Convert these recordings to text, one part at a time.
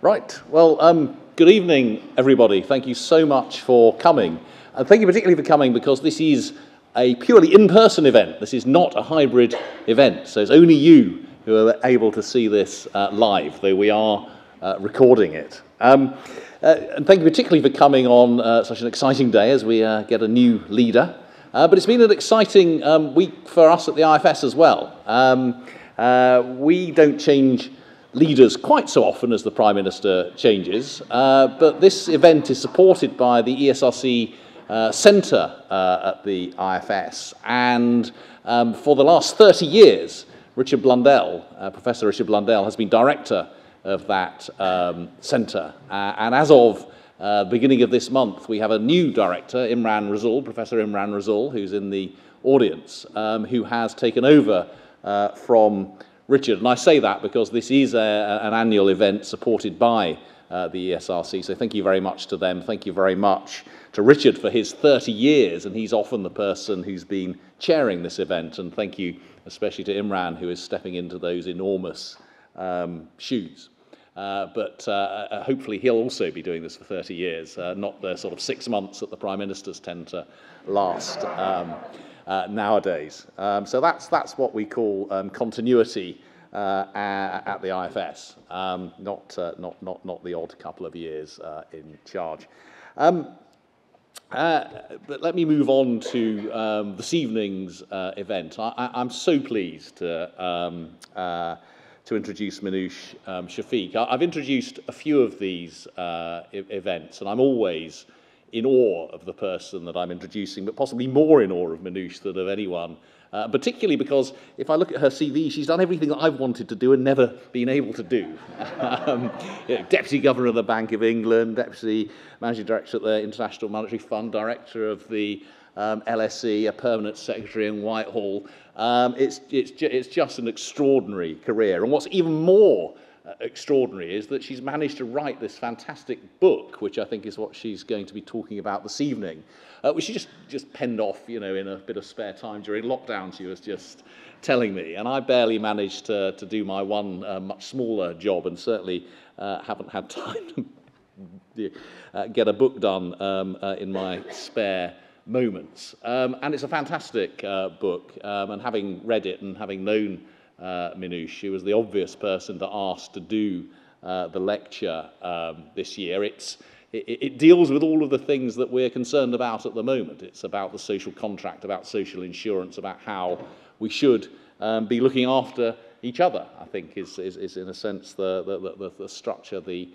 Right. Well, good evening, everybody. Thank you so much for coming. And thank you particularly for coming because this is a purely in-person event. This is not a hybrid event. So it's only you who are able to see this live, though we are recording it. And thank you particularly for coming on such an exciting day as we get a new leader. But it's been an exciting week for us at the IFS as well. We don't change leaders quite so often as the Prime Minister changes, but this event is supported by the ESRC Centre at the IFS, and for the last 30 years, Richard Blundell, Professor Richard Blundell, has been director of that centre, and as of the beginning of this month, we have a new director, Imran Rasool, Professor Imran Rasool, who's in the audience, who has taken over from Richard. And I say that because this is an annual event supported by the ESRC, so thank you very much to them. Thank you very much to Richard for his 30 years, and he's often the person who's been chairing this event, and thank you especially to Imran, who is stepping into those enormous shoes. But hopefully he'll also be doing this for 30 years, not the sort of 6 months that the Prime Ministers tend to last nowadays. So that's what we call continuity at the IFS, not the odd couple of years in charge. But let me move on to this evening's event. I'm so pleased to introduce Minouche Shafik. I've introduced a few of these events, and I'm always in awe of the person that I'm introducing, but possibly more in awe of Minouche than of anyone, particularly because if I look at her CV, she's done everything that I've wanted to do and never been able to do. Deputy Governor of the Bank of England, Deputy Managing Director at the International Monetary Fund, Director of the LSE, a permanent secretary in Whitehall. It's just an extraordinary career. And what's even more extraordinary is that she's managed to write this fantastic book, which I think is what she's going to be talking about this evening, which she just penned off, in a bit of spare time during lockdown, she was just telling me. And I barely managed to do my one much smaller job, and certainly haven't had time to get a book done in my spare moments. And it's a fantastic book, and having read it and having known Minouche, she was the obvious person to ask to do the lecture this year. It deals with all of the things that we're concerned about at the moment. It's about the social contract, about social insurance, about how we should be looking after each other, I think is in a sense the structure, the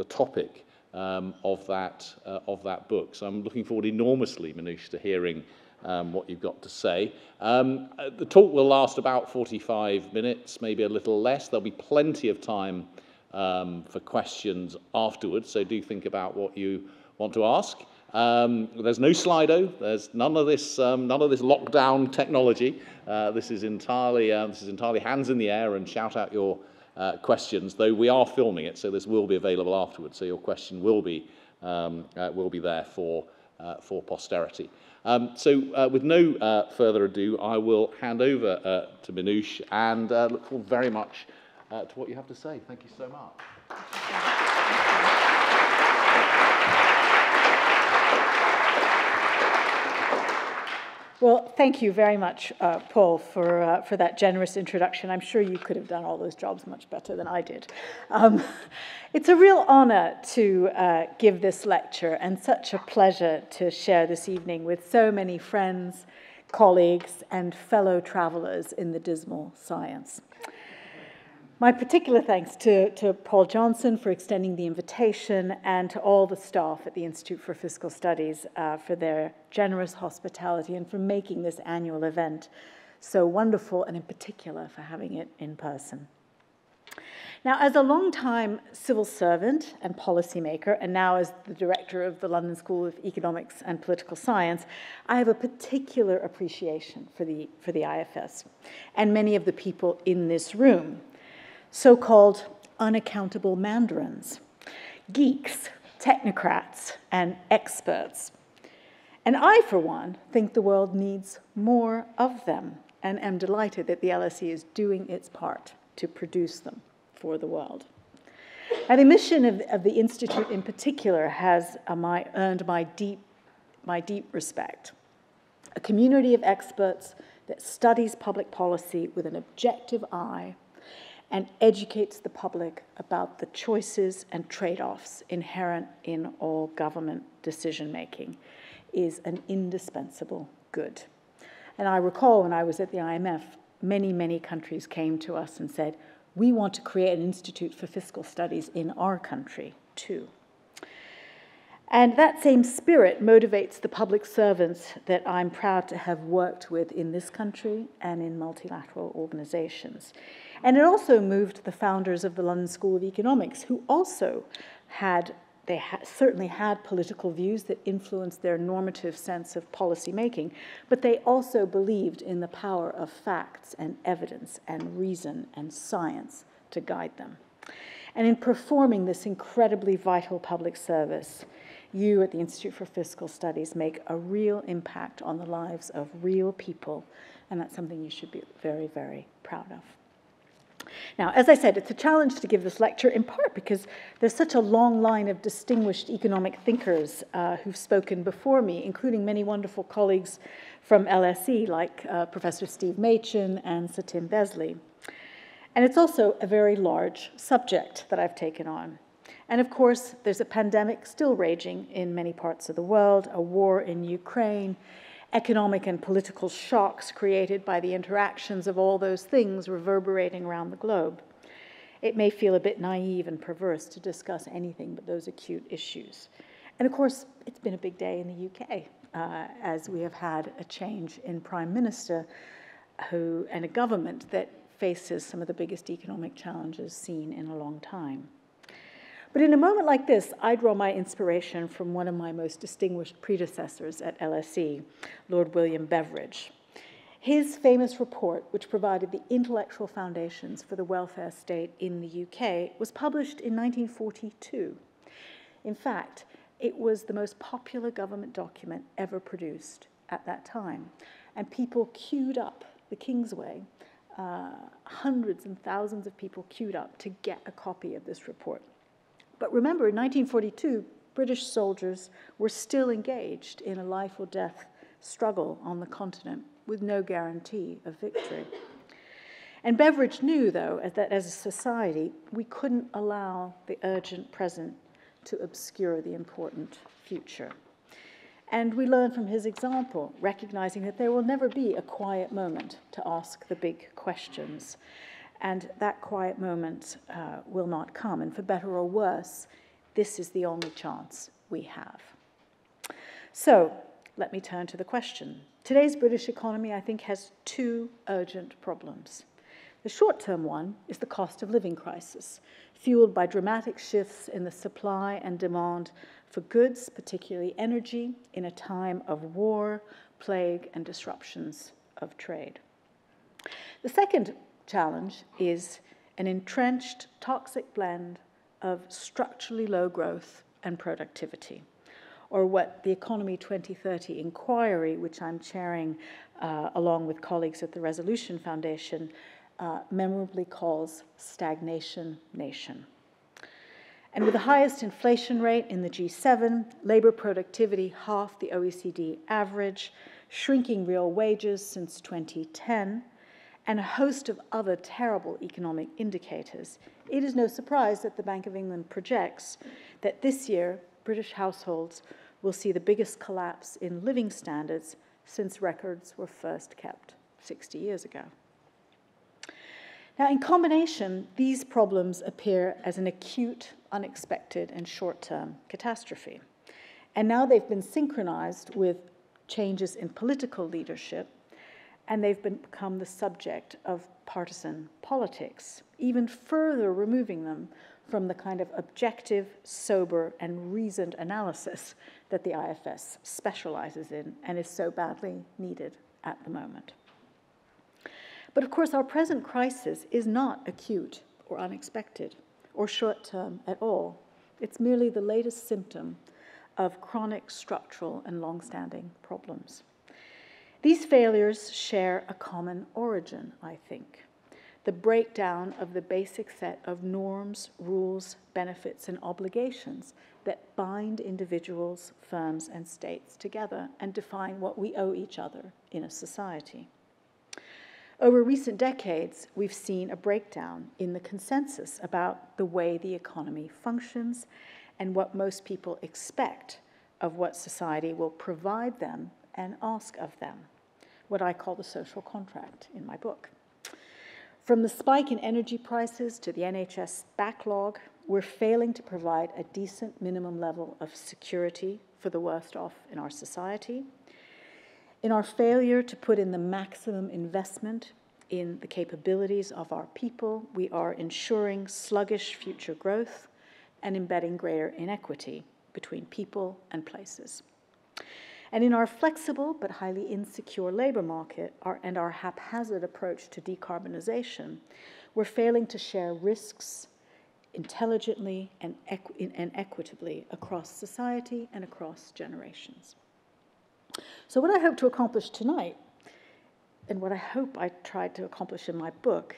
topic of that book. So I'm looking forward enormously, Minouche, to hearing what you've got to say. The talk will last about 45 minutes, maybe a little less. There'll be plenty of time for questions afterwards, so do think about what you want to ask. There's no Slido. There's none of this lockdown technology. This is entirely hands in the air and shout out your questions. Though we are filming it, so this will be available afterwards. So your question will be there for posterity. So with no further ado, I will hand over to Minouche and look forward very much to what you have to say. Thank you so much. Well, thank you very much, Paul, for that generous introduction. I'm sure you could have done all those jobs much better than I did. It's a real honor to give this lecture and such a pleasure to share this evening with so many friends, colleagues, and fellow travelers in the dismal science. My particular thanks to Paul Johnson for extending the invitation and to all the staff at the Institute for Fiscal Studies for their generous hospitality and for making this annual event so wonderful, and in particular for having it in person. Now, as a long-time civil servant and policymaker, and now as the director of the London School of Economics and Political Science, I have a particular appreciation for the IFS and many of the people in this room. So-called unaccountable mandarins, geeks, technocrats, and experts. And I, for one, think the world needs more of them, and am delighted that the LSE is doing its part to produce them. for the world. Now, the mission of the Institute in particular has earned my deep respect. A community of experts that studies public policy with an objective eye and educates the public about the choices and trade-offs inherent in all government decision-making is an indispensable good. And I recall when I was at the IMF, many, many countries came to us and said, we want to create an institute for fiscal studies in our country, too. And that same spirit motivates the public servants that I'm proud to have worked with in this country and in multilateral organizations. And it also moved the founders of the London School of Economics, who also certainly had political views that influenced their normative sense of policy making, but they also believed in the power of facts and evidence and reason and science to guide them. And in performing this incredibly vital public service, you at the Institute for Fiscal Studies make a real impact on the lives of real people, and that's something you should be very, very proud of. Now, as I said, it's a challenge to give this lecture, in part because there's such a long line of distinguished economic thinkers who've spoken before me, including many wonderful colleagues from LSE, like Professor Steve Machin and Sir Tim Besley. And it's also a very large subject that I've taken on. And of course, there's a pandemic still raging in many parts of the world, a war in Ukraine, economic and political shocks created by the interactions of all those things reverberating around the globe. It may feel a bit naive and perverse to discuss anything but those acute issues. And of course, it's been a big day in the UK, as we have had a change in Prime Minister and a government that faces some of the biggest economic challenges seen in a long time. But in a moment like this, I draw my inspiration from one of my most distinguished predecessors at LSE, Lord William Beveridge. His famous report, which provided the intellectual foundations for the welfare state in the UK, was published in 1942. In fact, it was the most popular government document ever produced at that time. And people queued up the Kingsway, hundreds and thousands of people queued up to get a copy of this report. But remember, in 1942, British soldiers were still engaged in a life or death struggle on the continent with no guarantee of victory. And Beveridge knew, though, that as a society, we couldn't allow the urgent present to obscure the important future. And we learn from his example, recognizing that there will never be a quiet moment to ask the big questions. And that quiet moment will not come. And for better or worse, this is the only chance we have. So let me turn to the question. Today's British economy, I think, has two urgent problems. The short-term one is the cost of living crisis, fueled by dramatic shifts in the supply and demand for goods, particularly energy, in a time of war, plague, and disruptions of trade. The second challenge is an entrenched, toxic blend of structurally low growth and productivity, or what the Economy 2030 inquiry, which I'm chairing along with colleagues at the Resolution Foundation, memorably calls stagnation nation. And with the highest inflation rate in the G7, labor productivity half the OECD average, shrinking real wages since 2010, and a host of other terrible economic indicators, it is no surprise that the Bank of England projects that this year British households will see the biggest collapse in living standards since records were first kept 60 years ago. Now, in combination, these problems appear as an acute, unexpected, and short-term catastrophe. And now they've been synchronized with changes in political leadership, and they've become the subject of partisan politics, even further removing them from the kind of objective, sober, and reasoned analysis that the IFS specializes in and is so badly needed at the moment. But of course, our present crisis is not acute or unexpected or short-term at all. It's merely the latest symptom of chronic structural and long-standing problems. These failures share a common origin, I think. the breakdown of the basic set of norms, rules, benefits, and obligations that bind individuals, firms, and states together and define what we owe each other in a society. Over recent decades, we've seen a breakdown in the consensus about the way the economy functions and what most people expect of what society will provide them and ask of them, what I call the social contract in my book. From the spike in energy prices to the NHS backlog, we're failing to provide a decent minimum level of security for the worst off in our society. In our failure to put in the maximum investment in the capabilities of our people, we are ensuring sluggish future growth and embedding greater inequity between people and places. And in our flexible but highly insecure labor market and our haphazard approach to decarbonization, we're failing to share risks intelligently and equitably across society and across generations. So what I hope to accomplish tonight, and what I hope I tried to accomplish in my book,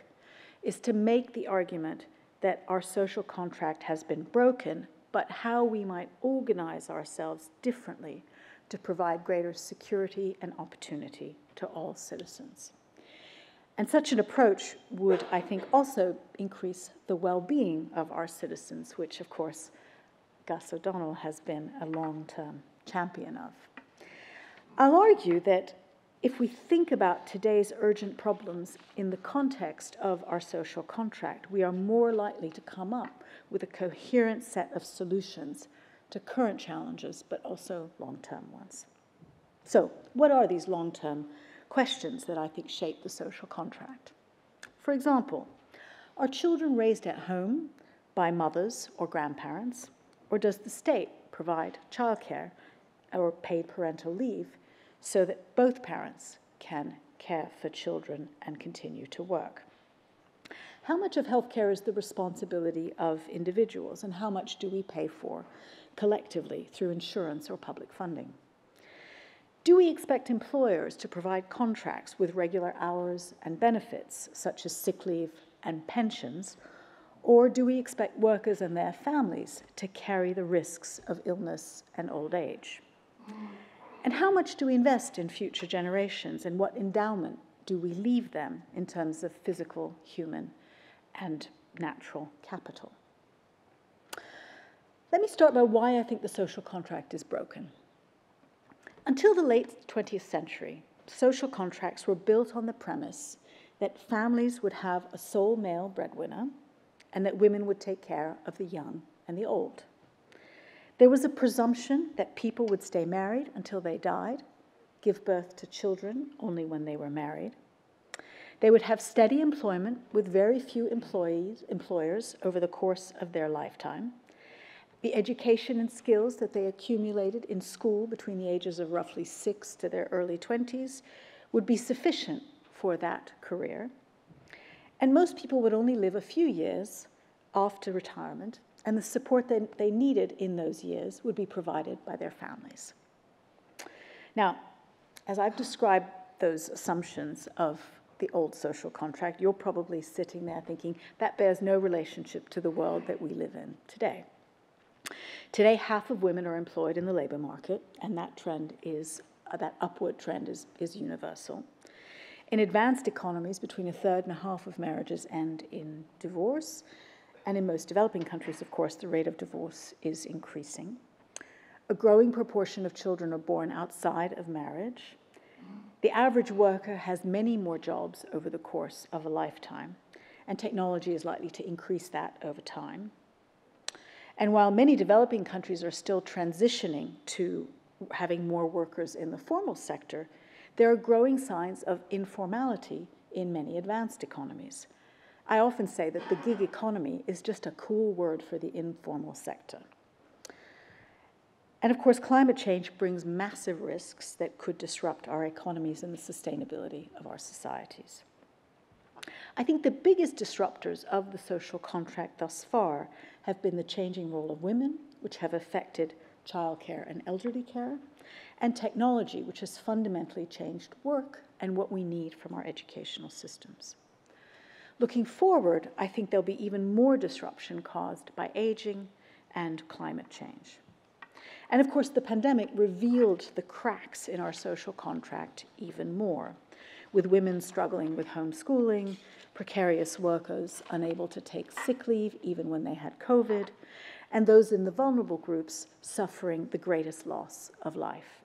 is to make the argument that our social contract has been broken, but how we might organize ourselves differently to provide greater security and opportunity to all citizens. And such an approach would, I think, also increase the well-being of our citizens, which, of course, Gus O'Donnell has been a long-term champion of. I'll argue that if we think about today's urgent problems in the context of our social contract, we are more likely to come up with a coherent set of solutions to current challenges, but also long-term ones. So, what are these long-term questions that I think shape the social contract? For example, are children raised at home by mothers or grandparents, or does the state provide childcare or paid parental leave so that both parents can care for children and continue to work? How much of healthcare is the responsibility of individuals, and how much do we pay for collectively through insurance or public funding? Do we expect employers to provide contracts with regular hours and benefits, such as sick leave and pensions, or do we expect workers and their families to carry the risks of illness and old age? And how much do we invest in future generations, and what endowment do we leave them in terms of physical, human, and natural capital? Let me start by why I think the social contract is broken. Until the late 20th century, social contracts were built on the premise that families would have a sole male breadwinner and that women would take care of the young and the old. There was a presumption that people would stay married until they died, give birth to children only when they were married. They would have steady employment with very few employers over the course of their lifetime. The education and skills that they accumulated in school between the ages of roughly 6 to their early 20s would be sufficient for that career. And most people would only live a few years after retirement, and the support that they needed in those years would be provided by their families. Now, as I've described those assumptions of the old social contract, you're probably sitting there thinking that bears no relationship to the world that we live in today. Today, half of women are employed in the labor market, and that upward trend is universal. In advanced economies, between 1/3 and 1/2 of marriages end in divorce, and in most developing countries, of course, the rate of divorce is increasing. A growing proportion of children are born outside of marriage. The average worker has many more jobs over the course of a lifetime, and technology is likely to increase that over time. And while many developing countries are still transitioning to having more workers in the formal sector, there are growing signs of informality in many advanced economies. I often say that the gig economy is just a cool word for the informal sector. And of course, climate change brings massive risks that could disrupt our economies and the sustainability of our societies. I think the biggest disruptors of the social contract thus far have been the changing role of women, which have affected childcare and elderly care, and technology, which has fundamentally changed work and what we need from our educational systems. Looking forward, I think there'll be even more disruption caused by aging and climate change. And of course, the pandemic revealed the cracks in our social contract even more, with women struggling with homeschooling, precarious workers unable to take sick leave even when they had COVID, and those in the vulnerable groups suffering the greatest loss of life.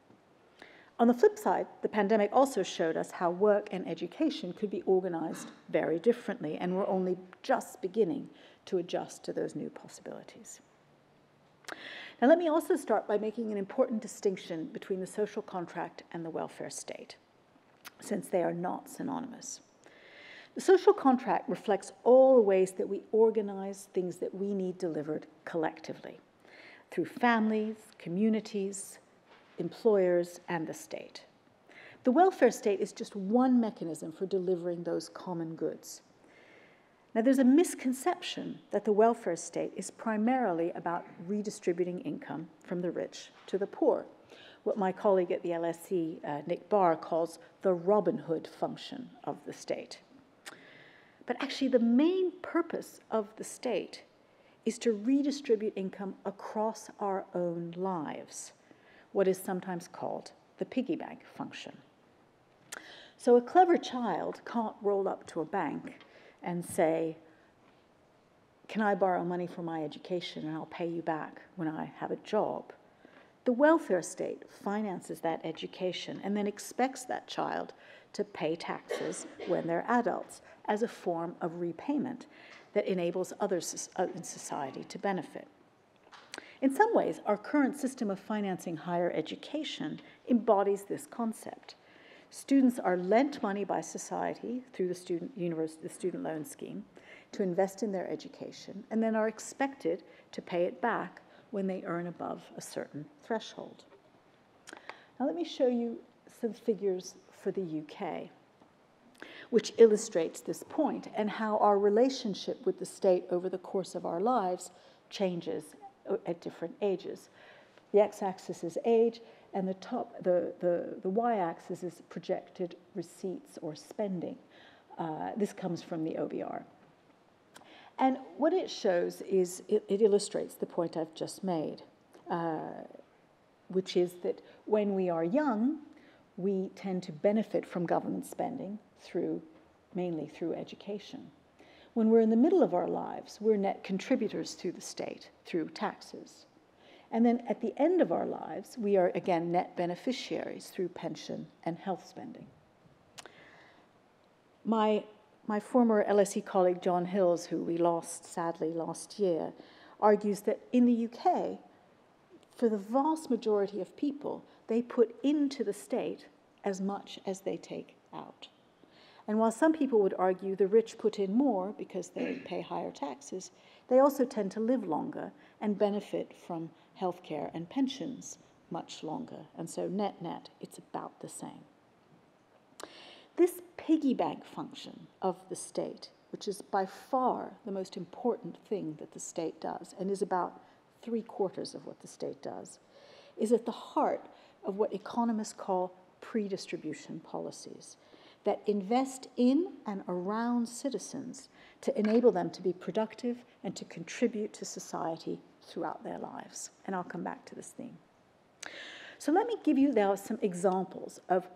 On the flip side, the pandemic also showed us how work and education could be organized very differently, and we're only just beginning to adjust to those new possibilities. Now, let me also start by making an important distinction between the social contract and the welfare state, since they are not synonymous. The social contract reflects all the ways that we organize things that we need delivered collectively, through families, communities, employers, and the state. The welfare state is just one mechanism for delivering those common goods. Now, there's a misconception that the welfare state is primarily about redistributing income from the rich to the poor, what my colleague at the LSE, Nick Barr, calls the Robin Hood function of the state. But actually, the main purpose of the state is to redistribute income across our own lives, what is sometimes called the piggy bank function. So a clever child can't roll up to a bank and say, "Can I borrow money for my education and I'll pay you back when I have a job?" The welfare state finances that education and then expects that child to pay taxes when they're adults as a form of repayment that enables others in society to benefit. In some ways, our current system of financing higher education embodies this concept. Students are lent money by society through the student loan scheme to invest in their education, and then are expected to pay it back when they earn above a certain threshold. Now let me show you some figures for the UK, which illustrates this point and how our relationship with the state over the course of our lives changes at different ages. The x-axis is age, and the y-axis is projected receipts or spending. This comes from the OBR. And what it shows is, it illustrates the point I've just made, which is that when we are young, we tend to benefit from government spending mainly through education. When we're in the middle of our lives, we're net contributors to the state through taxes. And then at the end of our lives, we are again net beneficiaries through pension and health spending. My former LSE colleague, John Hills, who we lost sadly last year, argues that in the UK, for the vast majority of people, they put into the state as much as they take out. And while some people would argue the rich put in more because they pay higher taxes, they also tend to live longer and benefit from healthcare and pensions much longer. And so net-net, it's about the same. This piggy bank function of the state, which is by far the most important thing that the state does, and is about 3/4 of what the state does, is at the heart of what economists call pre-distribution policies that invest in and around citizens to enable them to be productive and to contribute to society throughout their lives. And I'll come back to this theme. So let me give you now some examples of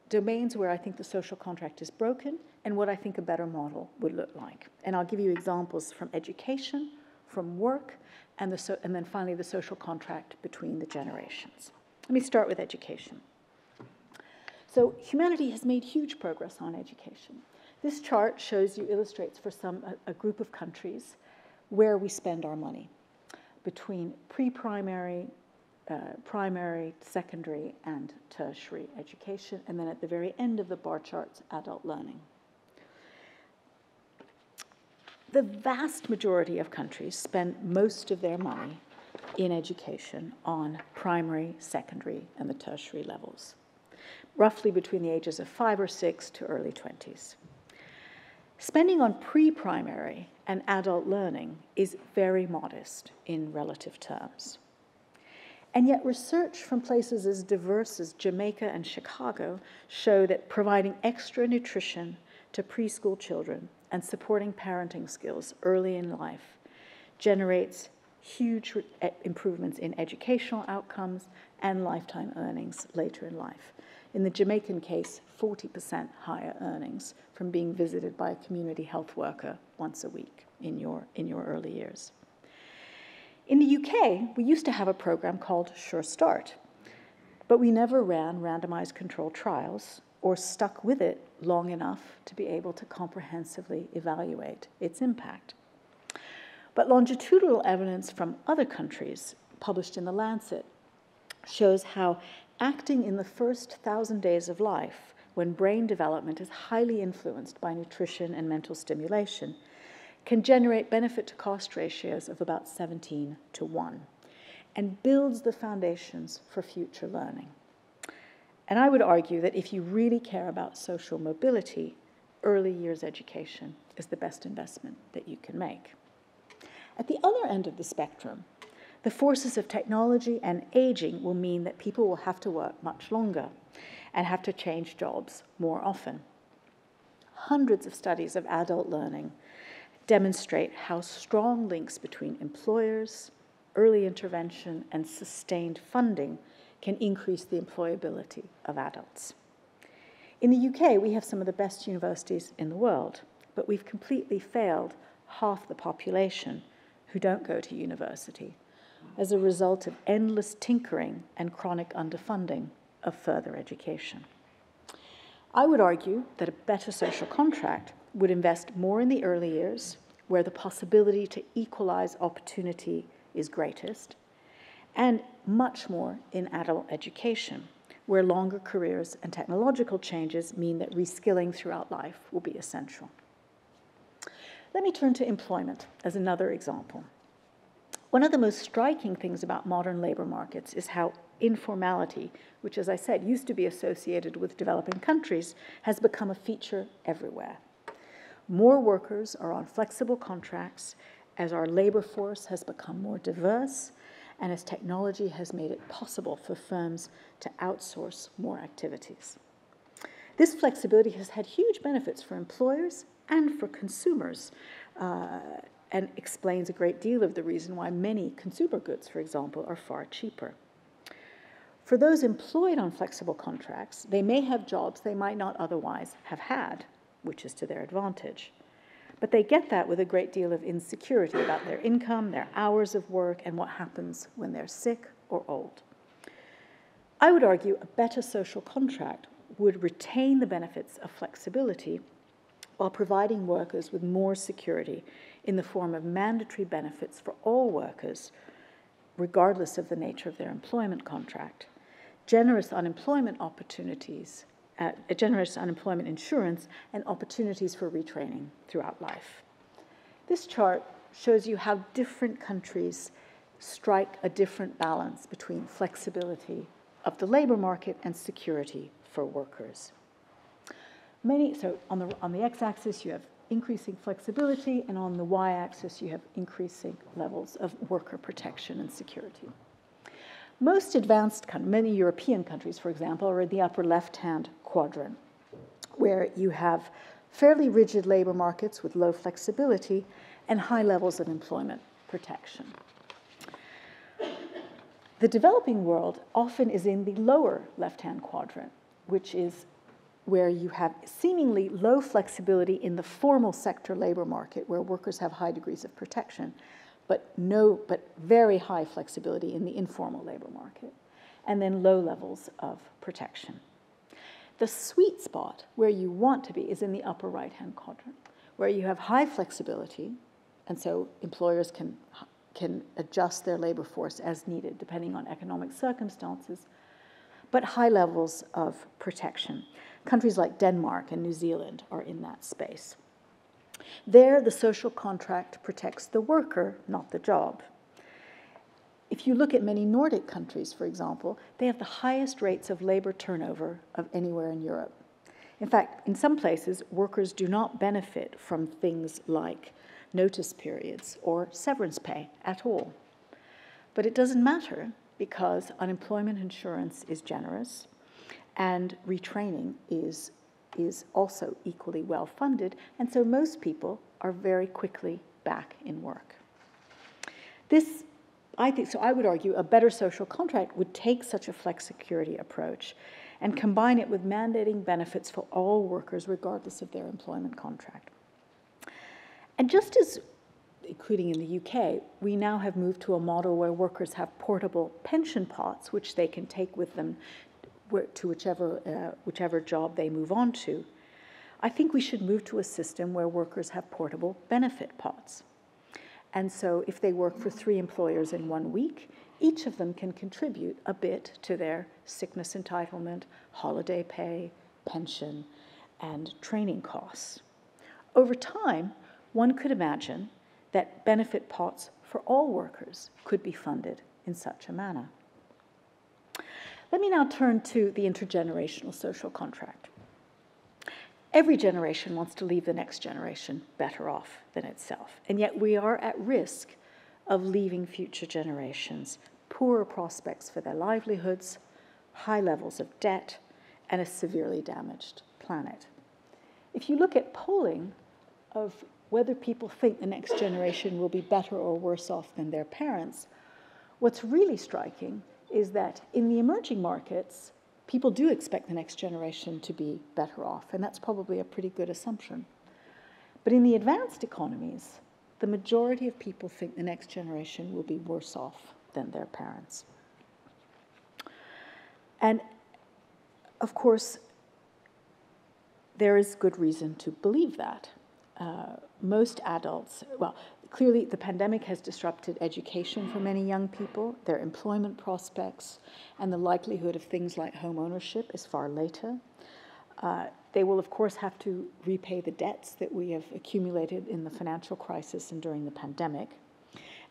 domains where I think the social contract is broken and what I think a better model would look like. And I'll give you examples from education, from work, and then finally the social contract between the generations. Let me start with education. So humanity has made huge progress on education. This chart illustrates for a group of countries where we spend our money between pre-primary, primary, secondary, and tertiary education, and then at the very end of the bar charts, adult learning. The vast majority of countries spend most of their money in education on primary, secondary, and the tertiary levels, roughly between the ages of 5 or 6 to early 20s. Spending on pre-primary and adult learning is very modest in relative terms. And yet research from places as diverse as Jamaica and Chicago show that providing extra nutrition to preschool children and supporting parenting skills early in life generates huge improvements in educational outcomes and lifetime earnings later in life. In the Jamaican case, 40% higher earnings from being visited by a community health worker once a week in your early years. In the UK, we used to have a program called Sure Start, but we never ran randomized controlled trials or stuck with it long enough to be able to comprehensively evaluate its impact. But longitudinal evidence from other countries, published in The Lancet, shows how acting in the first 1,000 days of life, when brain development is highly influenced by nutrition and mental stimulation, can generate benefit to cost ratios of about 17 to 1 and builds the foundations for future learning. And I would argue that if you really care about social mobility, early years education is the best investment that you can make. At the other end of the spectrum, the forces of technology and aging will mean that people will have to work much longer and have to change jobs more often. Hundreds of studies of adult learning demonstrate how strong links between employers, early intervention, and sustained funding can increase the employability of adults. In the UK, we have some of the best universities in the world, but we've completely failed half the population who don't go to university as a result of endless tinkering and chronic underfunding of further education. I would argue that a better social contract would invest more in the early years, where the possibility to equalize opportunity is greatest, and much more in adult education, where longer careers and technological changes mean that reskilling throughout life will be essential. Let me turn to employment as another example. One of the most striking things about modern labor markets is how informality, which, as I said, used to be associated with developing countries, has become a feature everywhere. More workers are on flexible contracts as our labor force has become more diverse and as technology has made it possible for firms to outsource more activities. This flexibility has had huge benefits for employers and for consumers, and explains a great deal of the reason why many consumer goods, for example, are far cheaper. For those employed on flexible contracts, they may have jobs they might not otherwise have had, which is to their advantage. But they get that with a great deal of insecurity about their income, their hours of work, and what happens when they're sick or old. I would argue a better social contract would retain the benefits of flexibility while providing workers with more security in the form of mandatory benefits for all workers, regardless of the nature of their employment contract, generous unemployment opportunities, generous unemployment insurance, and opportunities for retraining throughout life. This chart shows you how different countries strike a different balance between flexibility of the labor market and security for workers. So on the x-axis, you have increasing flexibility, and on the y-axis, you have increasing levels of worker protection and security. Most advanced, many European countries, for example, are in the upper left-hand quadrant, where you have fairly rigid labor markets with low flexibility and high levels of employment protection. The developing world often is in the lower left-hand quadrant, which is where you have seemingly low flexibility in the formal sector labor market, where workers have high degrees of protection, but very high flexibility in the informal labor market, and then low levels of protection. The sweet spot where you want to be is in the upper right-hand quadrant, where you have high flexibility, and so employers can adjust their labor force as needed, depending on economic circumstances, but high levels of protection. Countries like Denmark and New Zealand are in that space. There, the social contract protects the worker, not the job. If you look at many Nordic countries, for example, they have the highest rates of labor turnover of anywhere in Europe. In fact, in some places, workers do not benefit from things like notice periods or severance pay at all. But it doesn't matter because unemployment insurance is generous and retraining is is also equally well funded, and so most people are very quickly back in work. This, I think, so I would argue a better social contract would take such a flexicurity approach and combine it with mandating benefits for all workers regardless of their employment contract. And just as, including in the UK, we now have moved to a model where workers have portable pension pots, which they can take with them to whichever job they move on to, I think we should move to a system where workers have portable benefit pots. And so if they work for 3 employers in 1 week, each of them can contribute a bit to their sickness entitlement, holiday pay, pension, and training costs. Over time, one could imagine that benefit pots for all workers could be funded in such a manner. Let me now turn to the intergenerational social contract. Every generation wants to leave the next generation better off than itself, and yet we are at risk of leaving future generations poorer prospects for their livelihoods, high levels of debt, and a severely damaged planet. If you look at polling of whether people think the next generation will be better or worse off than their parents, what's really striking is that in the emerging markets, people do expect the next generation to be better off, and that's probably a pretty good assumption. But in the advanced economies, the majority of people think the next generation will be worse off than their parents. And of course, there is good reason to believe that. Most adults, well, clearly the pandemic has disrupted education for many young people, their employment prospects, and the likelihood of things like home ownership is far later. They will, of course, have to repay the debts that we have accumulated in the financial crisis and during the pandemic.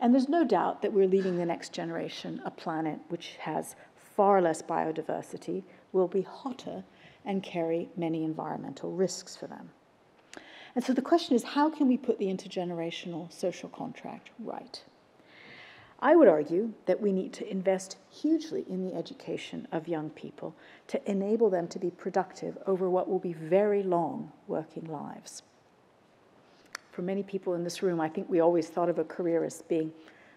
And there's no doubt that we're leaving the next generation a planet which has far less biodiversity, will be hotter, and carry many environmental risks for them. And so the question is, how can we put the intergenerational social contract right? I would argue that we need to invest hugely in the education of young people to enable them to be productive over what will be very long working lives. For many people in this room, I think we always thought of a career as being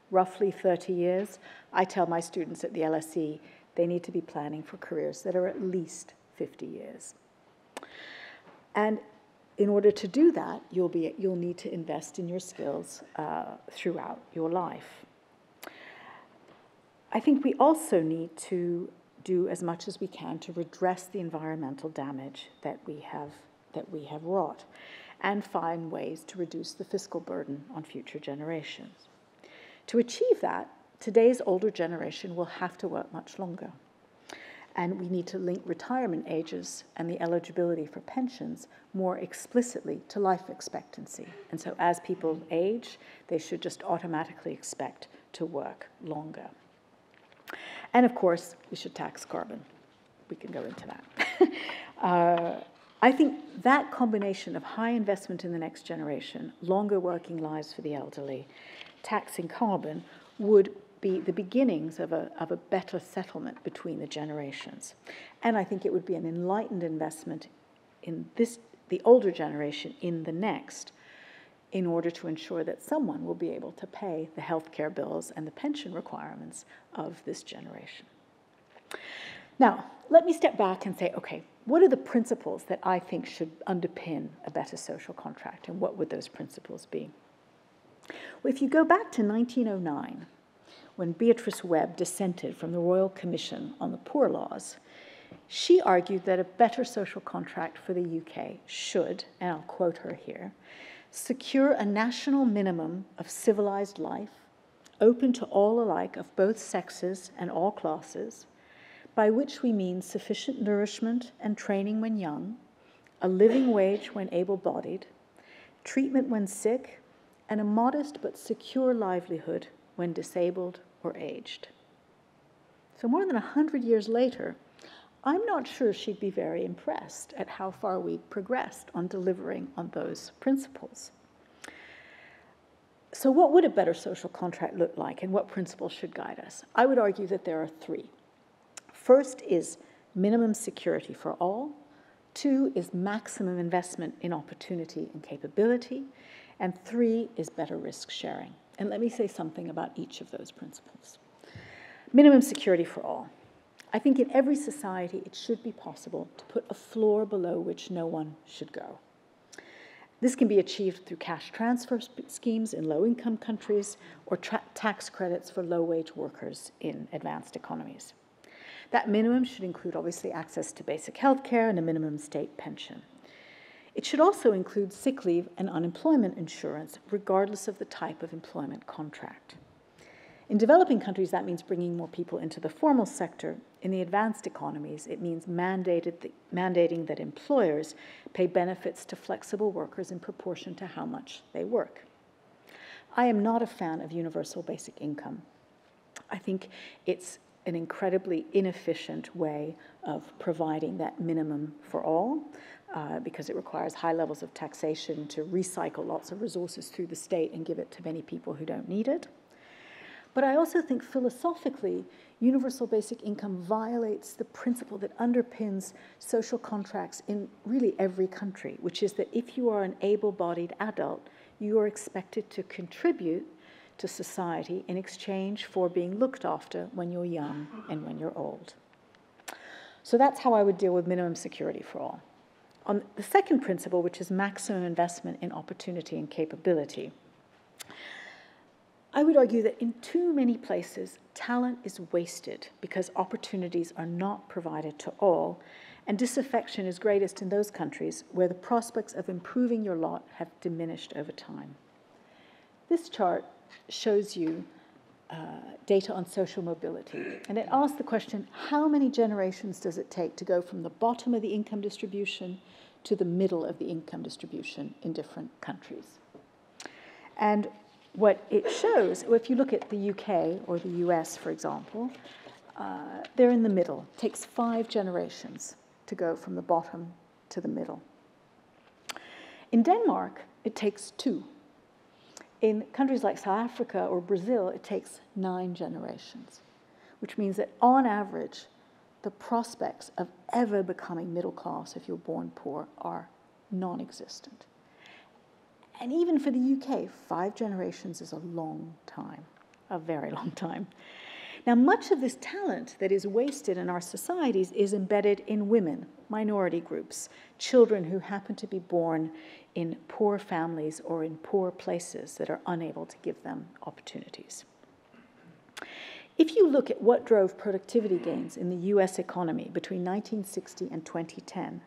roughly 30 years. I tell my students at the LSE they need to be planning for careers that are at least 50 years. And in order to do that, you'll need to invest in your skills throughout your life. I think we also need to do as much as we can to redress the environmental damage that we have wrought, and find ways to reduce the fiscal burden on future generations. To achieve that, today's older generation will have to work much longer. And we need to link retirement ages and the eligibility for pensions more explicitly to life expectancy. And so as people age, they should just automatically expect to work longer. And of course, we should tax carbon. We can go into that. I think that combination of high investment in the next generation, longer working lives for the elderly, taxing carbon would be the beginnings of a better settlement between the generations. And I think it would be an enlightened investment in the older generation in the next, in order to ensure that someone will be able to pay the healthcare bills and the pension requirements of this generation. Now, let me step back and say, okay, what are the principles that I think should underpin a better social contract, and what would those principles be? Well, if you go back to 1909, when Beatrice Webb dissented from the Royal Commission on the Poor Laws, she argued that a better social contract for the UK should, and I'll quote her here, secure a national minimum of civilized life, open to all alike of both sexes and all classes, by which we mean sufficient nourishment and training when young, a living wage when able-bodied, treatment when sick, and a modest but secure livelihood when disabled or aged. So more than 100 years later, I'm not sure she'd be very impressed at how far we've progressed on delivering on those principles. So what would a better social contract look like, and what principles should guide us? I would argue that there are 3. First is minimum security for all. 2 is maximum investment in opportunity and capability. And 3 is better risk sharing. And let me say something about each of those principles. Minimum security for all. I think in every society it should be possible to put a floor below which no one should go. This can be achieved through cash transfer schemes in low-income countries or tax credits for low-wage workers in advanced economies. That minimum should include, obviously, access to basic health care and a minimum state pension. It should also include sick leave and unemployment insurance, regardless of the type of employment contract. In developing countries, that means bringing more people into the formal sector. In the advanced economies, it means mandating that employers pay benefits to flexible workers in proportion to how much they work. I am not a fan of universal basic income. I think it's an incredibly inefficient way of providing that minimum for all, because it requires high levels of taxation to recycle lots of resources through the state and give it to many people who don't need it. But I also think philosophically, universal basic income violates the principle that underpins social contracts in really every country, which is that if you are an able-bodied adult, you are expected to contribute to society in exchange for being looked after when you're young and when you're old. So that's how I would deal with minimum security for all. On the second principle, which is maximum investment in opportunity and capability, I would argue that in too many places, talent is wasted because opportunities are not provided to all, and disaffection is greatest in those countries where the prospects of improving your lot have diminished over time. This chart shows you data on social mobility, and it asks the question, how many generations does it take to go from the bottom of the income distribution to the middle of the income distribution in different countries? And what it shows, if you look at the UK or the US, for example, they're in the middle. It takes 5 generations to go from the bottom to the middle. In Denmark, it takes 2. In countries like South Africa or Brazil, it takes 9 generations, which means that on average, the prospects of ever becoming middle class if you're born poor are non-existent. And even for the UK, 5 generations is a long time, a very long time. Now, much of this talent that is wasted in our societies is embedded in women, minority groups, children who happen to be born in poor families or in poor places that are unable to give them opportunities. If you look at what drove productivity gains in the US economy between 1960 and 2010,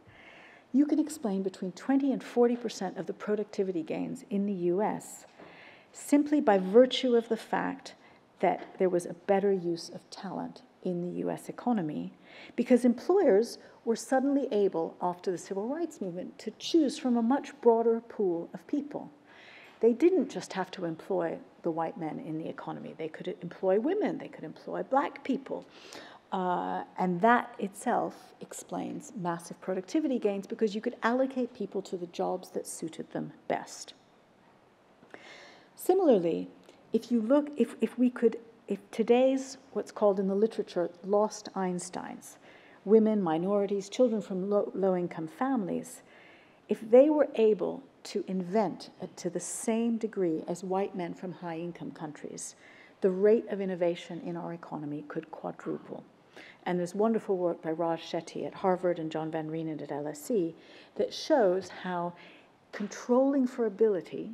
you can explain between 20 and 40% of the productivity gains in the US simply by virtue of the fact that there was a better use of talent in the US economy, because employers were suddenly able, after the civil rights movement, to choose from a much broader pool of people. They didn't just have to employ the white men in the economy. They could employ women, they could employ black people. And that itself explains massive productivity gains because you could allocate people to the jobs that suited them best. Similarly, if you look, if today's, what's called in the literature, lost Einsteins, women, minorities, children from low-income families, if they were able to invent to the same degree as white men from high-income countries, the rate of innovation in our economy could quadruple. And there's wonderful work by Raj Shetty at Harvard and John Van Reenen at LSE that shows how controlling for ability,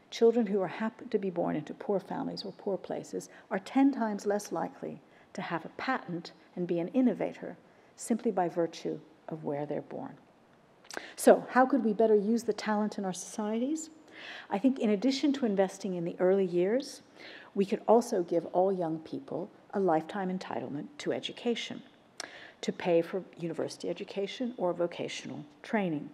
children who happen to be born into poor families or poor places are 10 times less likely to have a patent and be an innovator simply by virtue of where they're born. So how could we better use the talent in our societies? I think in addition to investing in the early years, we could also give all young people a lifetime entitlement to education, to pay for university education or vocational training.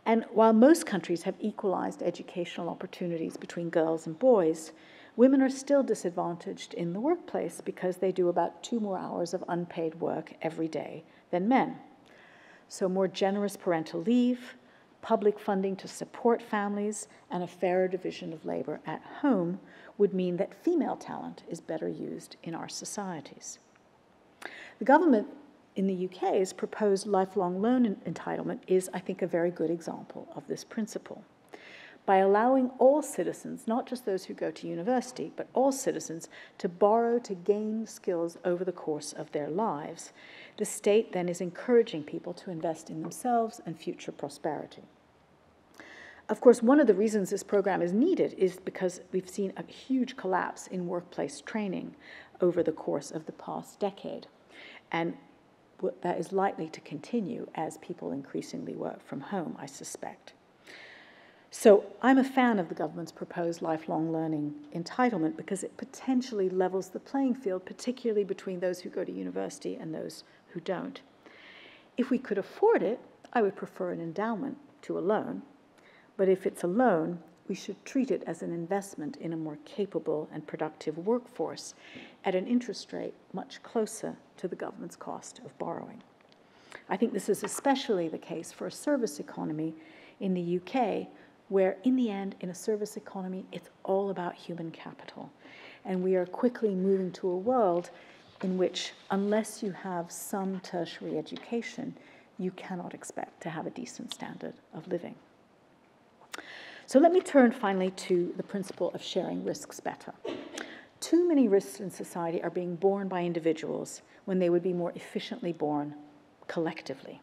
And while most countries have equalized educational opportunities between girls and boys, women are still disadvantaged in the workplace because they do about 2 more hours of unpaid work every day than men. So more generous parental leave, public funding to support families, and a fairer division of labor at home would mean that female talent is better used in our societies. The government in the UK's proposed lifelong loan entitlement is, I think, a very good example of this principle. By allowing all citizens, not just those who go to university, but all citizens, to borrow to gain skills over the course of their lives, the state then is encouraging people to invest in themselves and future prosperity. Of course, one of the reasons this program is needed is because we've seen a huge collapse in workplace training over the course of the past decade. And that is likely to continue as people increasingly work from home, I suspect. So I'm a fan of the government's proposed lifelong learning entitlement because it potentially levels the playing field, particularly between those who go to university and those who don't. If we could afford it, I would prefer an endowment to a loan. But if it's a loan, we should treat it as an investment in a more capable and productive workforce at an interest rate much closer to the government's cost of borrowing. I think this is especially the case for a service economy in the UK, where in the end, in a service economy, it's all about human capital. And we are quickly moving to a world in which, unless you have some tertiary education, you cannot expect to have a decent standard of living. So let me turn finally to the principle of sharing risks better. Too many risks in society are being borne by individuals when they would be more efficiently borne collectively.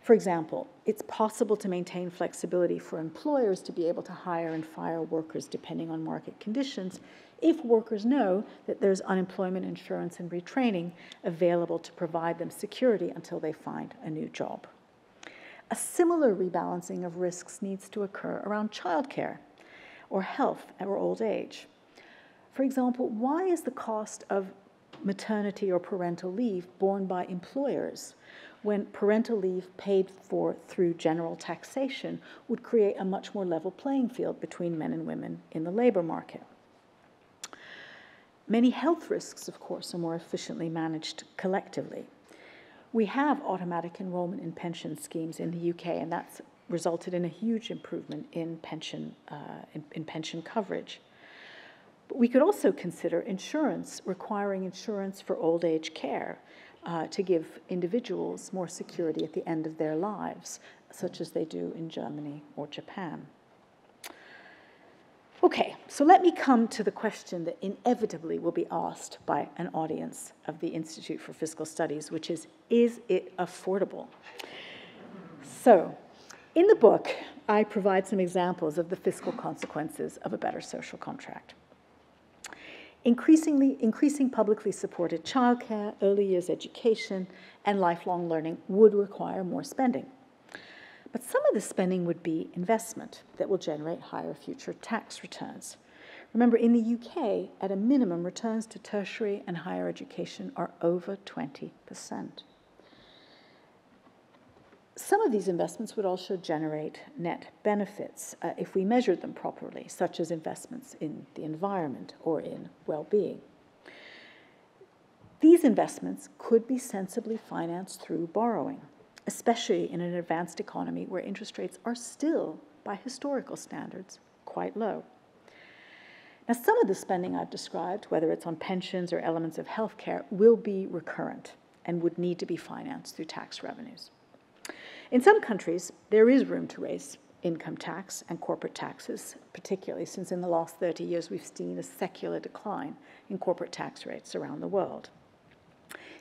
For example, it's possible to maintain flexibility for employers to be able to hire and fire workers depending on market conditions if workers know that there's unemployment insurance and retraining available to provide them security until they find a new job. A similar rebalancing of risks needs to occur around childcare or health or old age. For example, why is the cost of maternity or parental leave borne by employers when parental leave paid for through general taxation would create a much more level playing field between men and women in the labor market? Many health risks, of course, are more efficiently managed collectively. We have automatic enrollment in pension schemes in the UK, and that's resulted in a huge improvement in pension coverage. But we could also consider insurance, requiring insurance for old age care to give individuals more security at the end of their lives, such as they do in Germany or Japan. Okay, so let me come to the question that inevitably will be asked by an audience of the Institute for Fiscal Studies, which is it affordable? So, in the book, I provide some examples of the fiscal consequences of a better social contract. Increasing publicly supported childcare, early years education, and lifelong learning would require more spending. But some of the spending would be investment that will generate higher future tax returns. Remember, in the UK, at a minimum, returns to tertiary and higher education are over 20%. Some of these investments would also generate net benefits if we measured them properly, such as investments in the environment or in well-being. These investments could be sensibly financed through borrowing, especially in an advanced economy where interest rates are still, by historical standards, quite low. Now, some of the spending I've described, whether it's on pensions or elements of healthcare, will be recurrent and would need to be financed through tax revenues. In some countries, there is room to raise income tax and corporate taxes, particularly since in the last 30 years we've seen a secular decline in corporate tax rates around the world.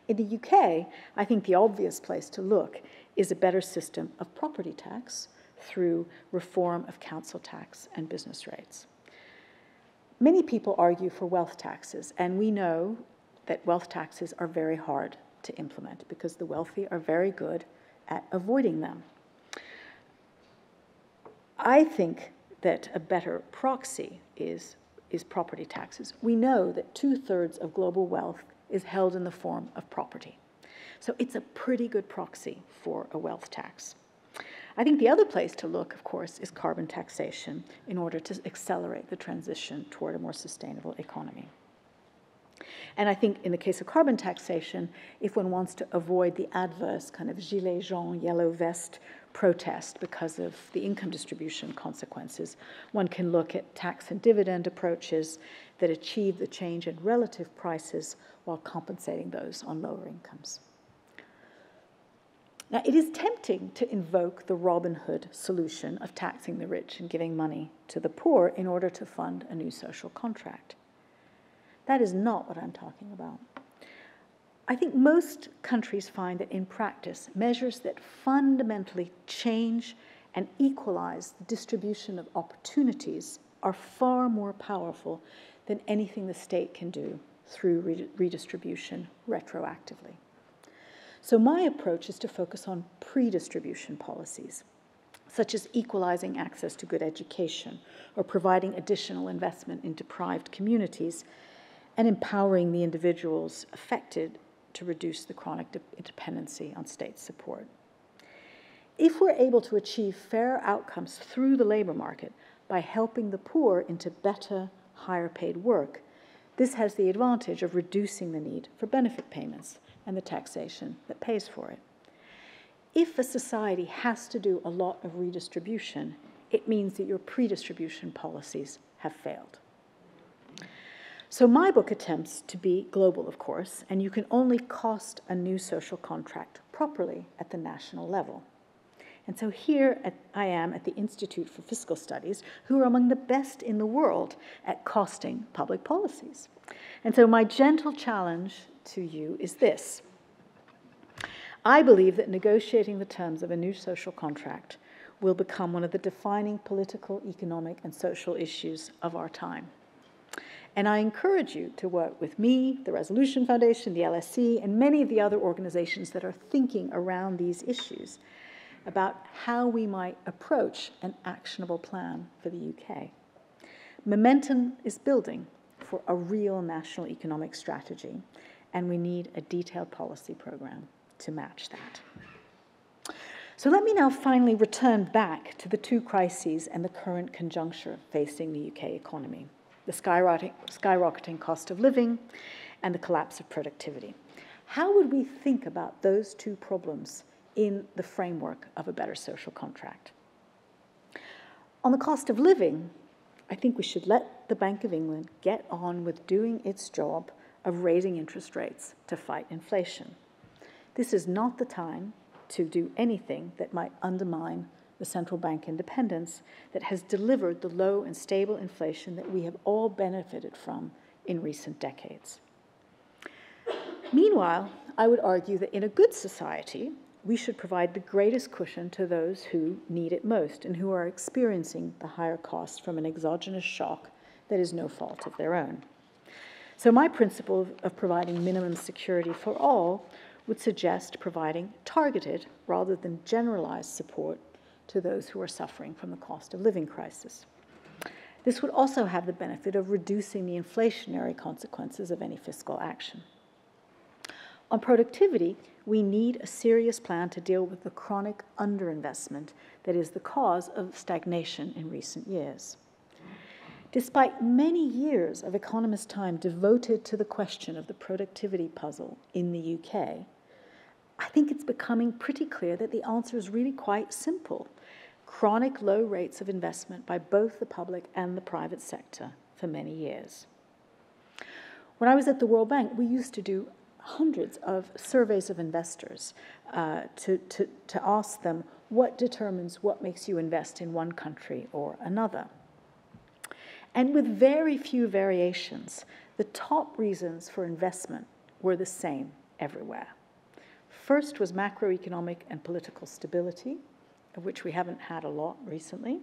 In the UK, I think the obvious place to look is a better system of property tax through reform of council tax and business rates. Many people argue for wealth taxes, and we know that wealth taxes are very hard to implement because the wealthy are very good at avoiding them. I think that a better proxy is property taxes. We know that 2/3 of global wealth is held in the form of property. So it's a pretty good proxy for a wealth tax. I think the other place to look, of course, is carbon taxation in order to accelerate the transition toward a more sustainable economy. And I think in the case of carbon taxation, if one wants to avoid the adverse kind of gilets jaunes, yellow vest protest because of the income distribution consequences, one can look at tax and dividend approaches that achieve the change in relative prices while compensating those on lower incomes. Now, it is tempting to invoke the Robin Hood solution of taxing the rich and giving money to the poor in order to fund a new social contract. That is not what I'm talking about. I think most countries find that in practice, measures that fundamentally change and equalize the distribution of opportunities are far more powerful than anything the state can do through redistribution retroactively. So my approach is to focus on pre-distribution policies, such as equalizing access to good education or providing additional investment in deprived communities and empowering the individuals affected to reduce the chronic dependency on state support. If we're able to achieve fair outcomes through the labor market by helping the poor into better, higher paid work, this has the advantage of reducing the need for benefit payments and the taxation that pays for it. If a society has to do a lot of redistribution, it means that your pre-distribution policies have failed. So my book attempts to be global, of course, and you can only cost a new social contract properly at the national level. And so here I am at the Institute for Fiscal Studies, who are among the best in the world at costing public policies. And so my gentle challenge to you is this. I believe that negotiating the terms of a new social contract will become one of the defining political, economic, and social issues of our time. And I encourage you to work with me, the Resolution Foundation, the LSE, and many of the other organizations that are thinking around these issues about how we might approach an actionable plan for the UK. Momentum is building for a real national economic strategy, and we need a detailed policy program to match that. So let me now finally return back to the two crises and the current conjuncture facing the UK economy: the skyrocketing cost of living and the collapse of productivity. How would we think about those two problems in the framework of a better social contract? On the cost of living, I think we should let the Bank of England get on with doing its job of raising interest rates to fight inflation. This is not the time to do anything that might undermine the central bank independence that has delivered the low and stable inflation that we have all benefited from in recent decades. Meanwhile, I would argue that in a good society, we should provide the greatest cushion to those who need it most and who are experiencing the higher costs from an exogenous shock that is no fault of their own. So my principle of providing minimum security for all would suggest providing targeted rather than generalized support to those who are suffering from the cost of living crisis. This would also have the benefit of reducing the inflationary consequences of any fiscal action. On productivity, we need a serious plan to deal with the chronic underinvestment that is the cause of stagnation in recent years. Despite many years of economist time devoted to the question of the productivity puzzle in the UK, I think it's becoming pretty clear that the answer is really quite simple: chronic low rates of investment by both the public and the private sector for many years. When I was at the World Bank, we used to do hundreds of surveys of investors to ask them what determines what makes you invest in one country or another. And with very few variations, the top reasons for investment were the same everywhere. First was macroeconomic and political stability, of which we haven't had a lot recently.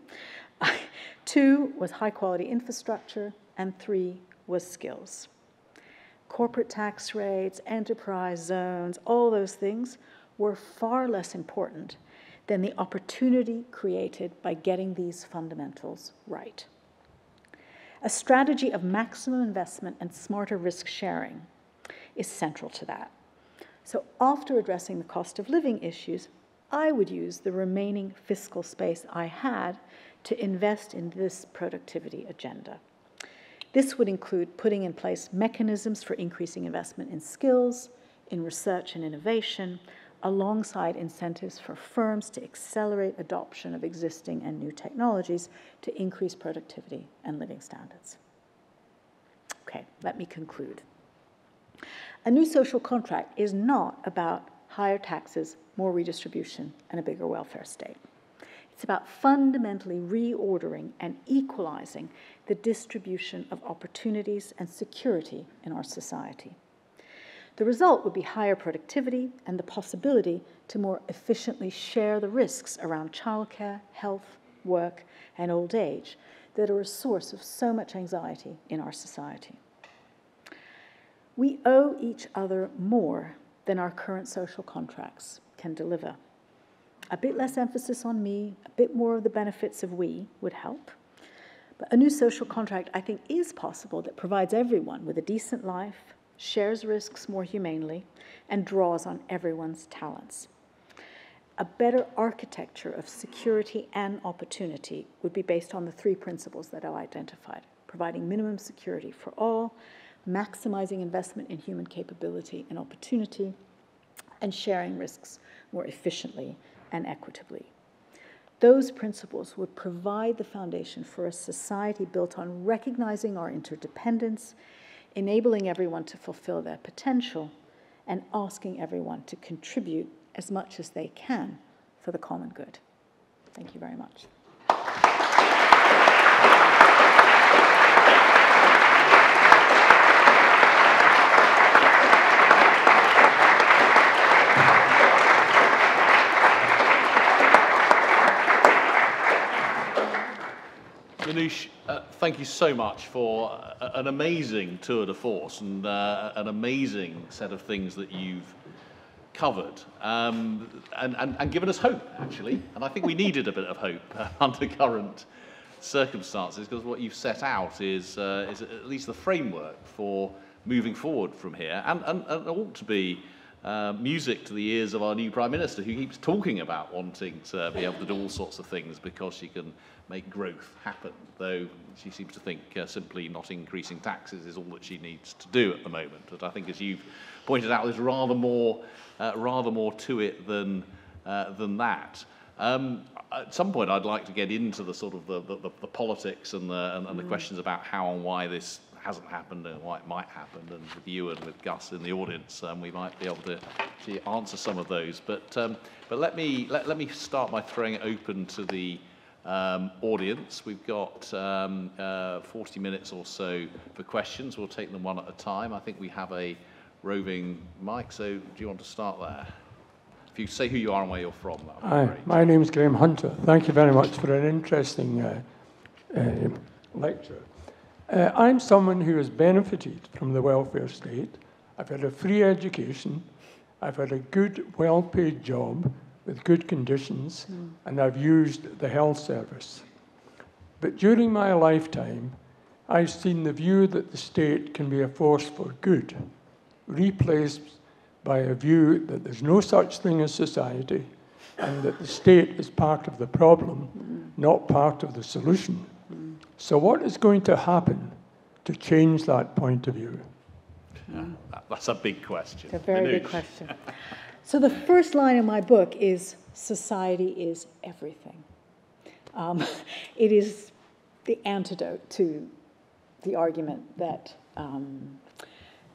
2 was high-quality infrastructure, and 3 was skills. Corporate tax rates, enterprise zones, all those things were far less important than the opportunity created by getting these fundamentals right. A strategy of maximum investment and smarter risk sharing is central to that. So after addressing the cost of living issues, I would use the remaining fiscal space I had to invest in this productivity agenda. This would include putting in place mechanisms for increasing investment in skills, in research and innovation, alongside incentives for firms to accelerate adoption of existing and new technologies to increase productivity and living standards. Okay, let me conclude. A new social contract is not about higher taxes, more redistribution, and a bigger welfare state. It's about fundamentally reordering and equalizing the distribution of opportunities and security in our society. The result would be higher productivity and the possibility to more efficiently share the risks around childcare, health, work, and old age that are a source of so much anxiety in our society. We owe each other more than our current social contracts can deliver. A bit less emphasis on me, a bit more of the benefits of we would help. But a new social contract, I think, is possible that provides everyone with a decent life, shares risks more humanely, and draws on everyone's talents. A better architecture of security and opportunity would be based on the three principles that I've identified: providing minimum security for all, maximizing investment in human capability and opportunity, and sharing risks more efficiently and equitably. Those principles would provide the foundation for a society built on recognizing our interdependence, enabling everyone to fulfill their potential, and asking everyone to contribute as much as they can for the common good. Thank you very much. Minouche, thank you so much for an amazing tour de force and an amazing set of things that you've covered and given us hope, actually. And I think we needed a bit of hope under current circumstances, because what you've set out is at least the framework for moving forward from here, and ought to be music to the ears of our new Prime Minister, who keeps talking about wanting to be able to do all sorts of things because she can make growth happen, though she seems to think simply not increasing taxes is all that she needs to do at the moment. But I think, as you've pointed out, there's rather more to it than that. At some point, I'd like to get into the sort of the politics and the questions about how and why this hasn't happened and why it might happen, and with you and with Gus in the audience, we might be able to actually answer some of those. But let me start by throwing it open to the audience. We've got 40 minutes or so for questions. We'll take them one at a time. I think we have a roving mic, so do you want to start there? If you say who you are and where you're from, that would be Hi, great. my name is Graham Hunter. Thank you very much for an interesting lecture. I'm someone who has benefited from the welfare state. I've had a free education, I've had a good, well-paid job with good conditions, and I've used the health service. But during my lifetime, I've seen the view that the state can be a force for good replaced by a view that there's no such thing as society, and that the state is part of the problem, not part of the solution. So what is going to happen to change that point of view? Yeah, that's a big question. It's a very big question. So the first line in my book is, society is everything. It is the antidote to the argument that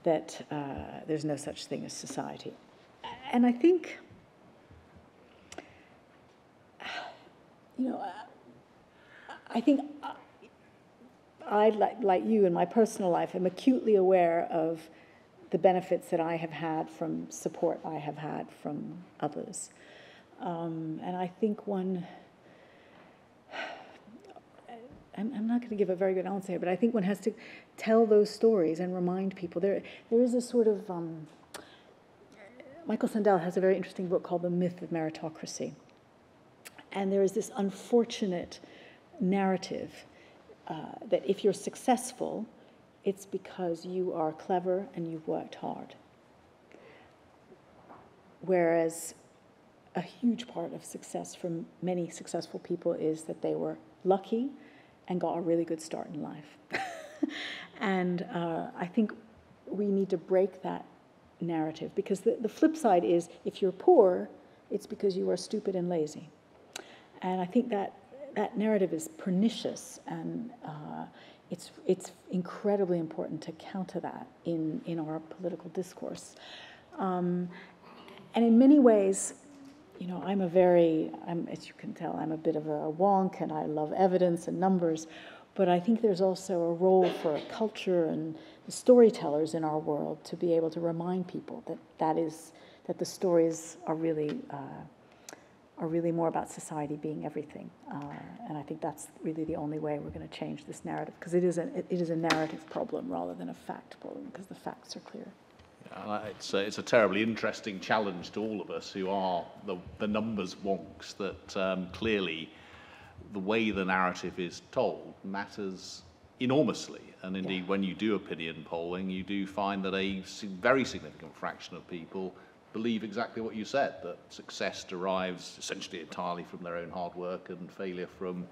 there's no such thing as society. And I think, I, like you in my personal life, am acutely aware of the benefits that I have had from support I have had from others. And I think I'm not going to give a very good answer here, but I think one has to tell those stories and remind people. There is a sort of, Michael Sandel has a very interesting book called The Myth of Meritocracy. And there is this unfortunate narrative that if you're successful, it's because you are clever and you've worked hard. Whereas a huge part of success for many successful people is that they were lucky and got a really good start in life. And I think we need to break that narrative, because the flip side is, if you're poor, it's because you are stupid and lazy. And I think that narrative is pernicious, and it's incredibly important to counter that in our political discourse. And in many ways, you know, as you can tell, I'm a bit of a wonk, and I love evidence and numbers, but I think there's also a role for culture and the storytellers in our world to be able to remind people that the stories are really more about society being everything. And I think that's really the only way we're going to change this narrative, because it is a narrative problem rather than a fact problem, because the facts are clear. It's a terribly interesting challenge to all of us who are the numbers wonks, that clearly the way the narrative is told matters enormously. And indeed, when you do opinion polling, you do find that a very significant fraction of people believe exactly what you said, that success derives essentially entirely from their own hard work and failure from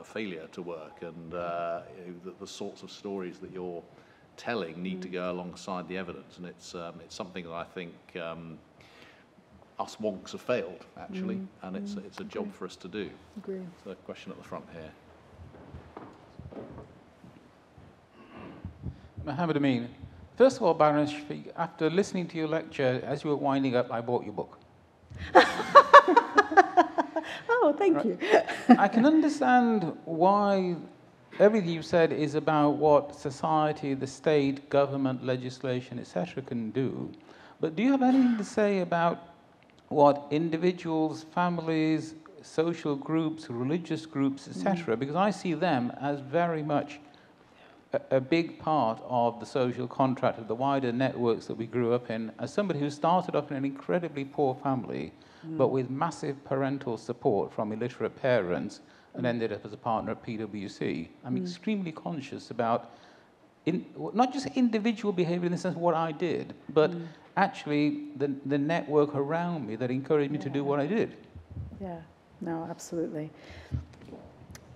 failure to work. And the sorts of stories that you're telling need to go alongside the evidence. And it's something that I think us wonks have failed, actually, and it's a job for us to do. Agree. So a question at the front here. Mohammed Amin. First of all, Baroness Shafik, after listening to your lecture, as you were winding up, I bought your book. Oh, thank you. I can understand why everything you said is about what society, the state, government, legislation, etc. can do. But do you have anything to say about what individuals, families, social groups, religious groups, etc.? Because I see them as very much a big part of the social contract of the wider networks that we grew up in. As somebody who started off in an incredibly poor family, but with massive parental support from illiterate parents, and ended up as a partner at PwC, I'm extremely conscious about not just individual behavior in the sense of what I did, but actually the network around me that encouraged me to do what I did. Yeah, no, absolutely.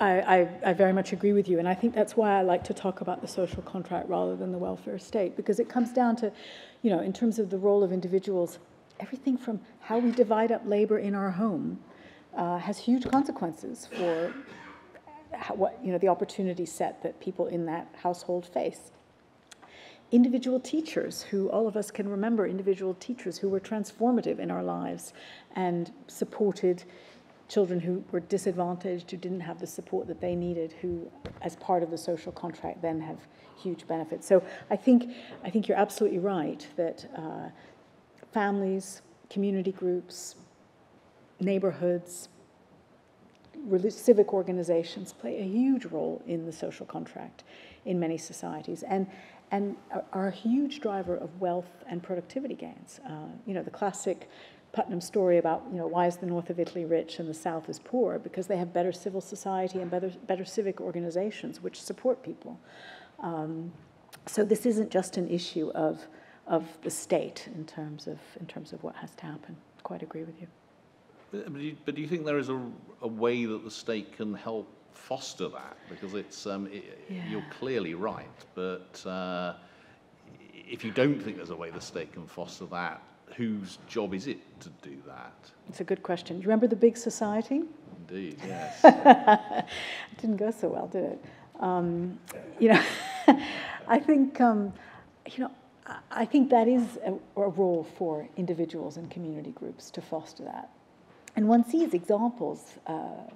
I very much agree with you, and I think that's why I like to talk about the social contract rather than the welfare state, because it comes down to, you know, in terms of the role of individuals, everything from how we divide up labor in our home has huge consequences for the opportunity set that people in that household face. Individual teachers, who all of us can remember, individual teachers who were transformative in our lives and supported children who were disadvantaged, who didn't have the support that they needed, who, as part of the social contract, then have huge benefits. So I think you're absolutely right that families, community groups, neighborhoods, civic organizations play a huge role in the social contract in many societies, and are a huge driver of wealth and productivity gains. The classic Putnam story about, why is the north of Italy rich and the south is poor? Because they have better civil society and better civic organizations which support people. So this isn't just an issue of the state in terms of what has to happen. Quite agree with you. But do you think there is a way that the state can help foster that? Because you're clearly right, but if you don't think there's a way the state can foster that, whose job is it to do that? It's a good question. Do you remember The Big Society? Indeed, yes. It didn't go so well, did it? I think, I think that is a role for individuals and community groups to foster that. And one sees examples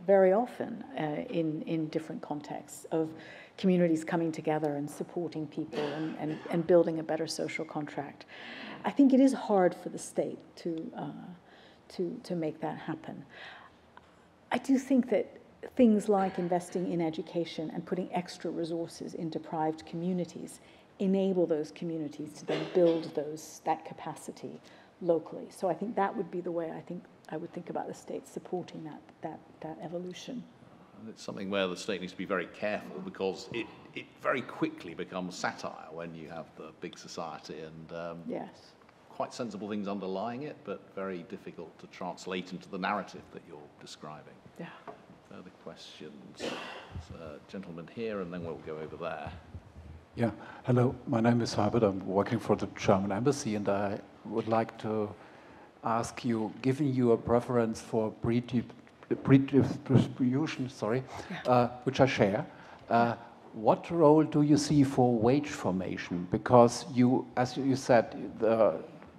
very often in different contexts of communities coming together and supporting people and building a better social contract. I think it is hard for the state to make that happen. I do think that things like investing in education and putting extra resources in deprived communities enable those communities to then build that capacity locally. So I think that would be the way I would think about the state supporting that evolution. And it's something where the state needs to be very careful, because it very quickly becomes satire when you have the big society and yes, quite sensible things underlying it, but very difficult to translate into the narrative that you're describing. Yeah. Further questions? There's a gentleman here, and then we'll go over there. Yeah, hello, my name is Herbert. I'm working for the German Embassy, and I would like to ask you, given your preference for redistribution, which I share, what role do you see for wage formation? Because as you said,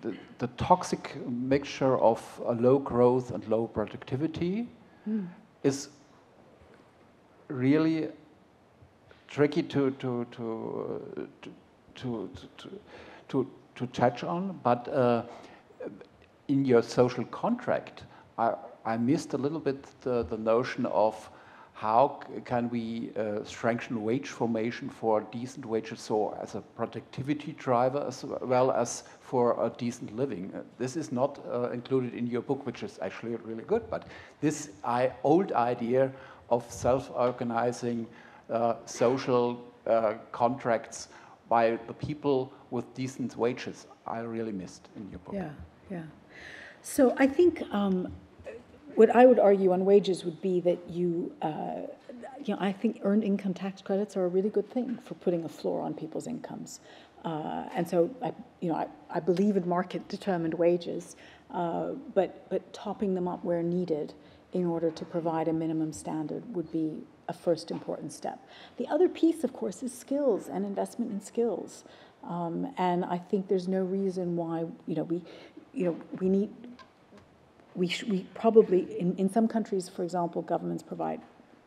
the toxic mixture of low growth and low productivity is really tricky to touch on, but in your social contract, I missed a little bit the notion of how can we strengthen wage formation for decent wages, so as a productivity driver as well as for a decent living. This is not included in your book, which is actually really good, but this old idea of self-organizing social contracts by the people with decent wages, I really missed in your book. Yeah, yeah. So I think what I would argue on wages would be that I think earned income tax credits are a really good thing for putting a floor on people's incomes. And so I believe in market-determined wages, but topping them up where needed in order to provide a minimum standard would be a first important step. The other piece, of course, is skills and investment in skills. And I think there's no reason why we probably, in some countries, for example, governments provide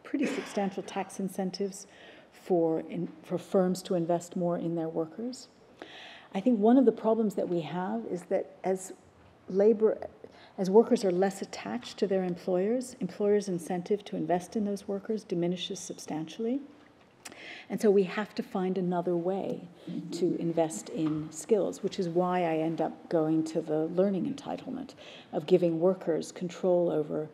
pretty substantial tax incentives for firms to invest more in their workers. I think one of the problems that we have is that as workers are less attached to their employers' incentive to invest in those workers diminishes substantially. And so we have to find another way to invest in skills, which is why I end up going to the learning entitlement of giving workers control over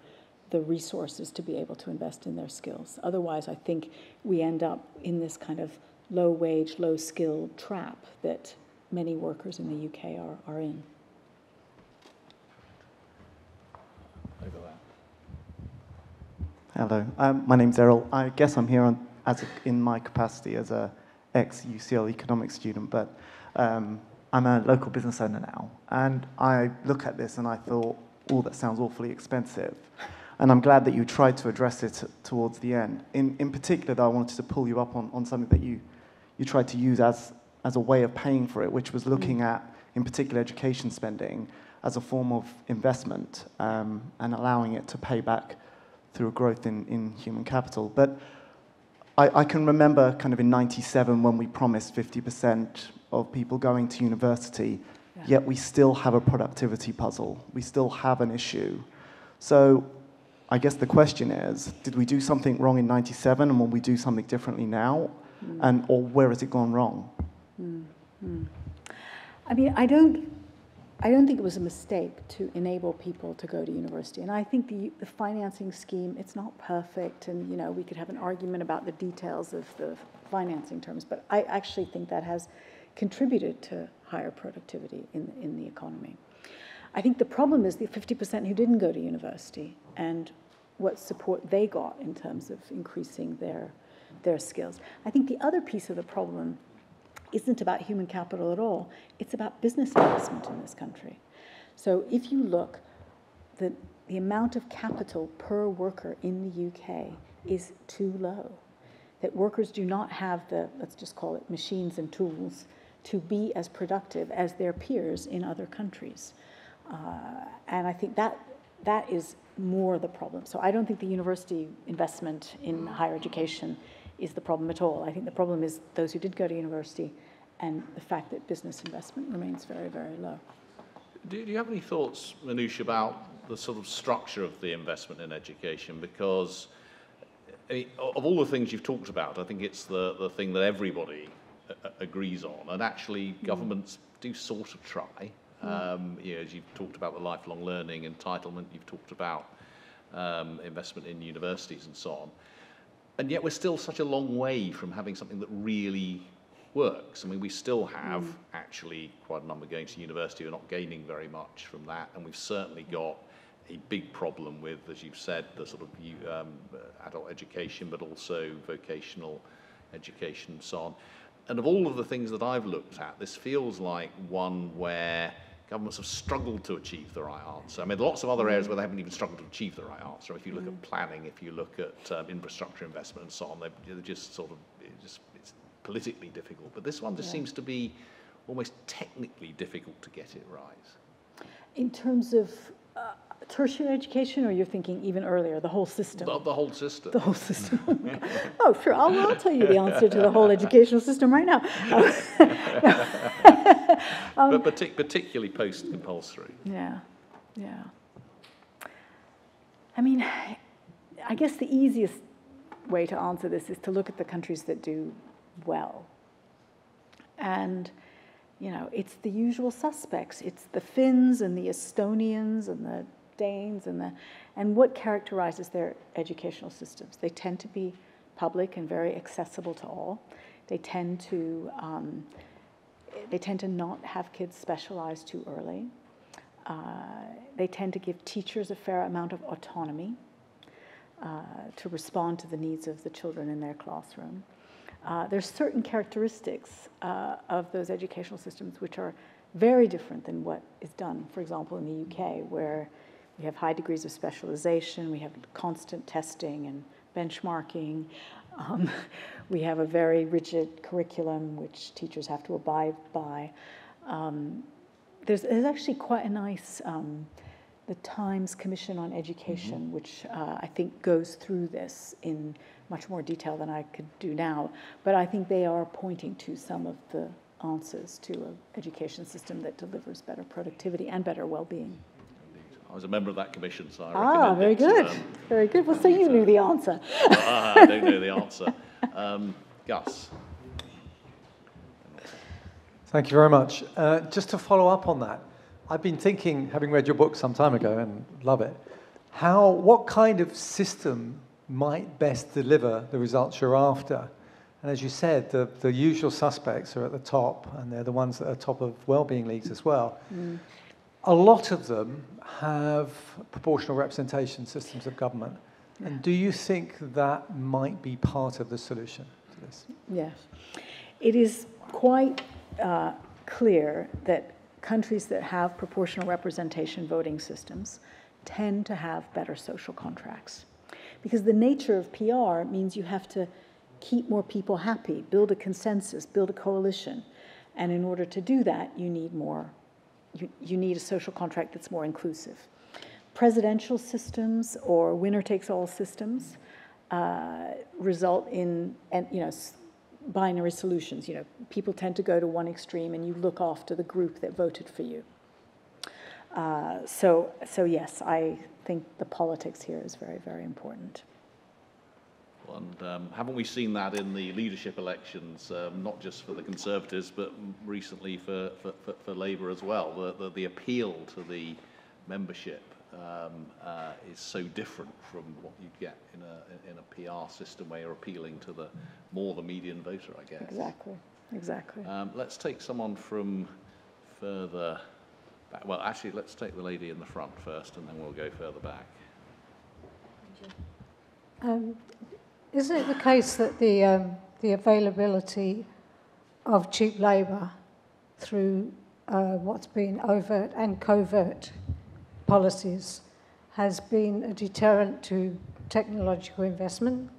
the resources to be able to invest in their skills. Otherwise, I think we end up in this kind of low-wage, low-skill trap that many workers in the UK are in. Over there. Hello, my name's Errol. I guess I'm here in my capacity as a ex-UCL economics student, but I'm a local business owner now. And I look at this and I thought, oh, that sounds awfully expensive. And I'm glad that you tried to address it towards the end. In particular, though, I wanted to pull you up on something that you tried to use as a way of paying for it, which was looking at, in particular, education spending as a form of investment and allowing it to pay back through a growth in human capital. But I can remember kind of in '97 when we promised 50% of people going to university, yet we still have a productivity puzzle. We still have an issue. So I guess the question is, did we do something wrong in '97 and will we do something differently now? Or where has it gone wrong? I mean, I don't think it was a mistake to enable people to go to university. And I think the financing scheme, it's not perfect, and we could have an argument about the details of the financing terms, but I actually think that has contributed to higher productivity in the economy. I think the problem is the 50% who didn't go to university and what support they got in terms of increasing their skills. I think the other piece of the problem isn't about human capital at all. It's about business investment in this country. So if you look, the amount of capital per worker in the UK is too low. That workers do not have the, let's just call it machines and tools, to be as productive as their peers in other countries. And I think that is more the problem. So I don't think the university investment in higher education is the problem at all. I think the problem is those who did go to university and the fact that business investment remains very, very low. Do you have any thoughts, Manoush, about the sort of structure of the investment in education? Because of all the things you've talked about, I think it's the thing that everybody agrees on, and actually governments do sort of try. As you've talked about the lifelong learning entitlement, you've talked about investment in universities and so on. And yet we're still such a long way from having something that really works. I mean, we still have actually quite a number going to university who are not gaining very much from that, and we've certainly got a big problem with, as you've said, the sort of adult education, but also vocational education and so on. And of all of the things that I've looked at, this feels like one where governments have struggled to achieve the right answer. I mean, lots of other areas where they haven't even struggled to achieve the right answer. If you look at planning, if you look at infrastructure investment and so on, they're just sort of, it's politically difficult. But this one just seems to be almost technically difficult to get it right? In terms of tertiary education, or you're thinking even earlier, the whole system? The whole system. The whole system. Oh, sure. I'll tell you the answer to the whole educational system right now. But particularly post-compulsory. Yeah, yeah. I mean, I guess the easiest way to answer this is to look at the countries that do well. And, you know, it's the usual suspects. It's the Finns and the Estonians and the Danes and what characterizes their educational systems. They tend to be public and very accessible to all. They tend to not have kids specialize too early. They tend to give teachers a fair amount of autonomy to respond to the needs of the children in their classroom. There's certain characteristics of those educational systems which are very different than what is done, for example, in the UK, where we have high degrees of specialization, we have constant testing and benchmarking. We have a very rigid curriculum which teachers have to abide by. There's actually quite a nice, the Times Commission on Education, which I think goes through this in much more detail than I could do now. But I think they are pointing to some of the answers to an education system that delivers better productivity and better well-being. I was a member of that commission, so I recommend very good. Very good. Well, so you knew the answer. I don't know the answer. Gus. Thank you very much. Just to follow up on that, I've been thinking, having read your book some time ago and love it, what kind of system might best deliver the results you're after? And as you said, the usual suspects are at the top, and they're the ones that are top of well-being leagues as well. A lot of them have proportional representation systems of government. And do you think that might be part of the solution to this? Yes. It is quite clear that countries that have proportional representation voting systems tend to have better social contracts. Because the nature of PR means you have to keep more people happy, build a consensus, build a coalition. And in order to do that, you need more. You need a social contract that's more inclusive. Presidential systems or winner-takes-all systems result in, binary solutions. You know, people tend to go to one extreme, and you look after the group that voted for you. So yes, I think the politics here is very, very important. And haven't we seen that in the leadership elections, not just for the Conservatives, but recently for Labour as well? The appeal to the membership is so different from what you get in a PR system where you're appealing to the median voter, I guess. Exactly. Let's take someone from further back. Well, actually, let's take the lady in the front first, and then we'll go further back. Isn't it the case that the availability of cheap labour through what's been overt and covert policies has been a deterrent to technological investment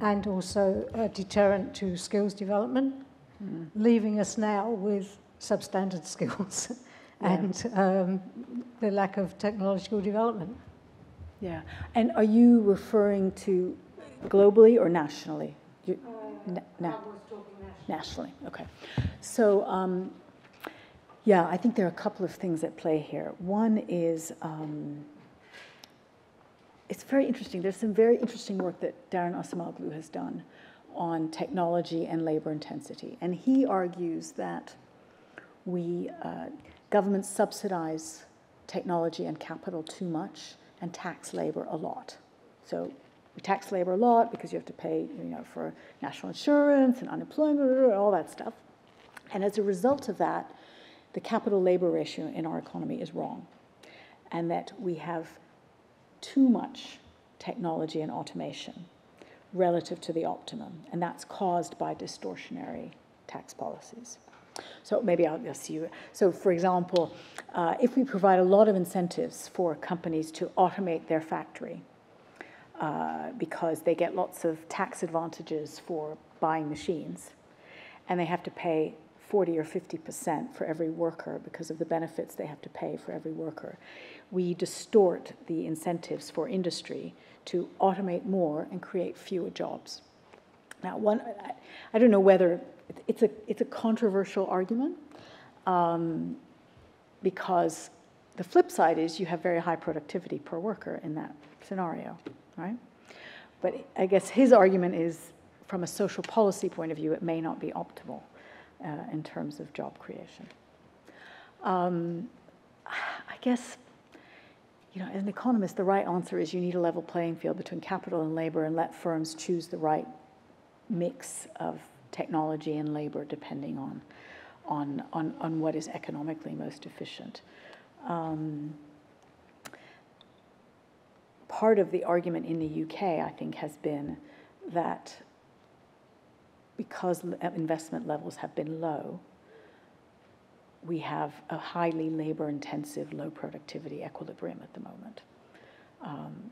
and also a deterrent to skills development, leaving us now with substandard skills and the lack of technological development? Yeah. And are you referring to globally or nationally? I was talking nationally. Okay. So, I think there are a couple of things at play here. One is, it's very interesting. There's some very interesting work that Daron Acemoglu has done on technology and labor intensity. And he argues that governments subsidize technology and capital too much and tax labor a lot. So we tax labor a lot because you have to pay, for national insurance and unemployment, all that stuff. And as a result of that, the capital-labor ratio in our economy is wrong, and that we have too much technology and automation relative to the optimum, and that's caused by distortionary tax policies. So maybe I'll just see you. So for example, if we provide a lot of incentives for companies to automate their factory, because they get lots of tax advantages for buying machines, and they have to pay 40 or 50% for every worker because of the benefits they have to pay for every worker. We distort the incentives for industry to automate more and create fewer jobs. Now, I don't know whether it's a controversial argument, because the flip side is you have very high productivity per worker in that scenario, right? But I guess his argument is, from a social policy point of view, it may not be optimal in terms of job creation. I guess, as an economist, the right answer is you need a level playing field between capital and labor, and let firms choose the right mix of technology and labor depending on what is economically most efficient. Part of the argument in the UK, I think, has been that because investment levels have been low, we have a highly labor-intensive, low-productivity equilibrium at the moment.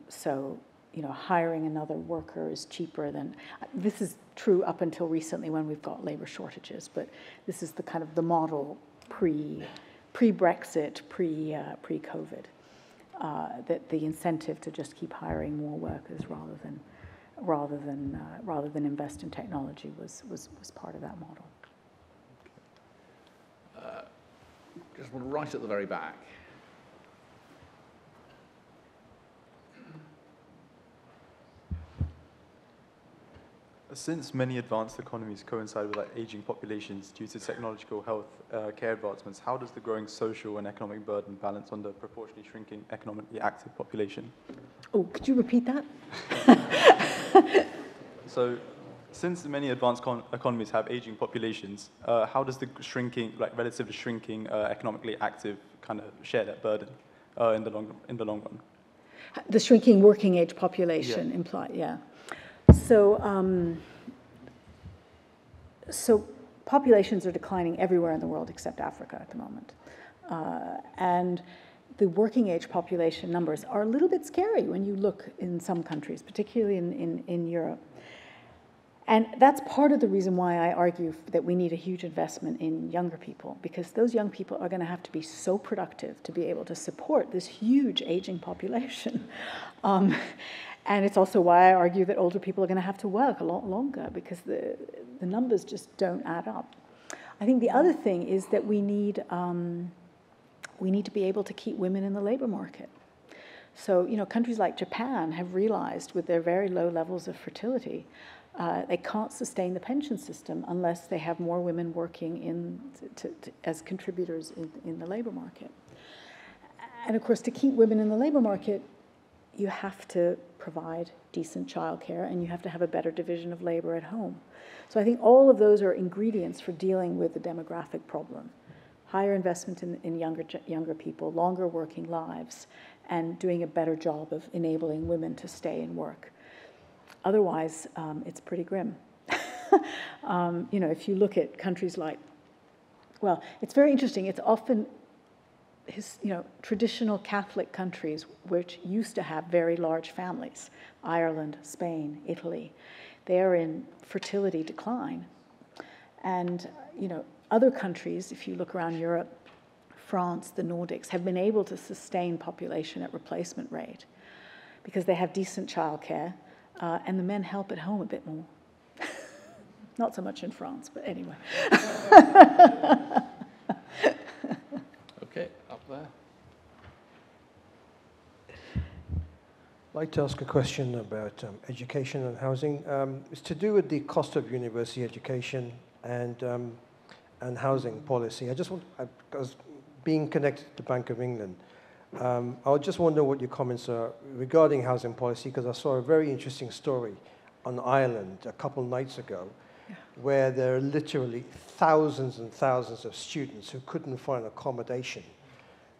So, hiring another worker is cheaper than, this is true up until recently when we've got labor shortages, but this is the kind of the model pre-Brexit, pre-COVID, that the incentive to just keep hiring more workers rather than invest in technology was part of that model. Just one right at the very back. Since many advanced economies coincide with aging populations due to technological health care advancements, how does the growing social and economic burden balance on the proportionally shrinking economically active population? Oh, could you repeat that? So, since many advanced economies have aging populations, how does the shrinking, relatively shrinking economically active kind of share that burden in the long run? The shrinking working age population yeah. So populations are declining everywhere in the world except Africa at the moment. And the working age population numbers are a little bit scary when you look in some countries, particularly in Europe. And that's part of the reason why I argue that we need a huge investment in younger people, because those young people are going to have to be so productive to be able to support this huge aging population. And it's also why I argue that older people are going to have to work a lot longer, because the numbers just don't add up. I think the other thing is that we need to be able to keep women in the labor market. So, countries like Japan have realized, with their very low levels of fertility, they can't sustain the pension system unless they have more women working as contributors in the labor market. And of course, to keep women in the labor market, you have to provide decent childcare, and you have to have a better division of labor at home. So I think all of those are ingredients for dealing with the demographic problem. Higher investment in younger people, longer working lives, and doing a better job of enabling women to stay and work. Otherwise, it's pretty grim. If you look at countries like, it's very interesting. It's often traditional Catholic countries which used to have very large families, Ireland, Spain, Italy, they are in fertility decline. And, other countries, if you look around Europe, France, the Nordics, have been able to sustain population at replacement rate because they have decent childcare, and the men help at home a bit more. Not so much in France, but anyway. Okay, up there. I'd like to ask a question about education and housing. It's to do with the cost of university education and housing policy. Because being connected to the Bank of England, I just wonder what your comments are regarding housing policy, because I saw a very interesting story on Ireland a couple nights ago, where there are literally thousands and thousands of students who couldn't find accommodation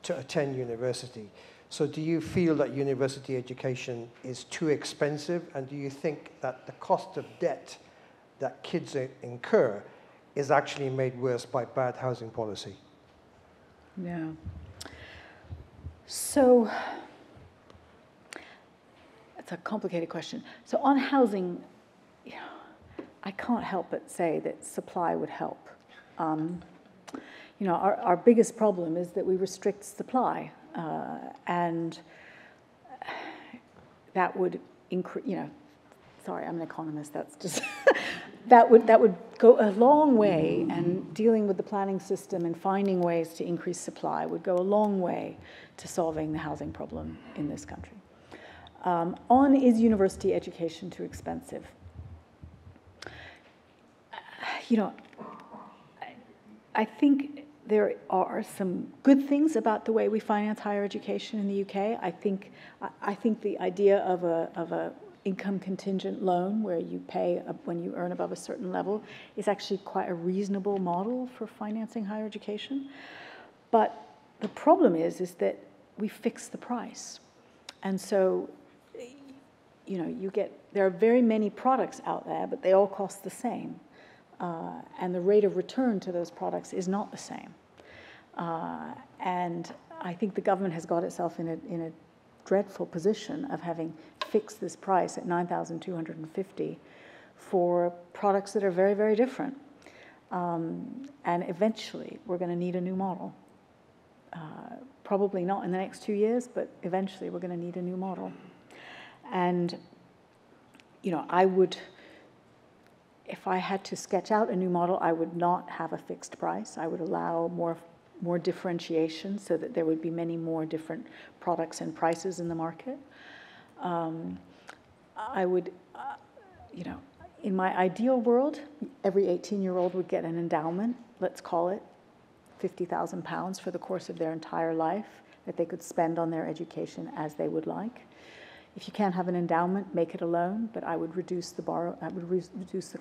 to attend university. So do you feel that university education is too expensive, and do you think that the cost of debt that kids incur is actually made worse by bad housing policy? Yeah. So it's a complicated question. So on housing, I can't help but say that supply would help. You know, our biggest problem is that we restrict supply, and that would increase, you know, sorry, I'm an economist, that's just, that would go a long way, and dealing with the planning system and finding ways to increase supply would go a long way to solving the housing problem in this country. On is university education too expensive? You know, I think there are some good things about the way we finance higher education in the UK. I think the idea of a income contingent loan where you pay when you earn above a certain level is actually quite a reasonable model for financing higher education. But the problem is that we fix the price. And so, you know, there are very many products out there, but they all cost the same. And the rate of return to those products is not the same. And I think the government has got itself in a dreadful position of having fixed this price at $9,250 for products that are very, very different. And eventually, we're going to need a new model. Probably not in the next 2 years, but eventually we're going to need a new model. And, you know, if I had to sketch out a new model, I would not have a fixed price. I would allow more differentiation so that there would be many more different products and prices in the market. I would, you know, in my ideal world, every 18-year-old would get an endowment, let's call it £50,000 for the course of their entire life that they could spend on their education as they would like. If you can't have an endowment, make it a loan, but I would reduce the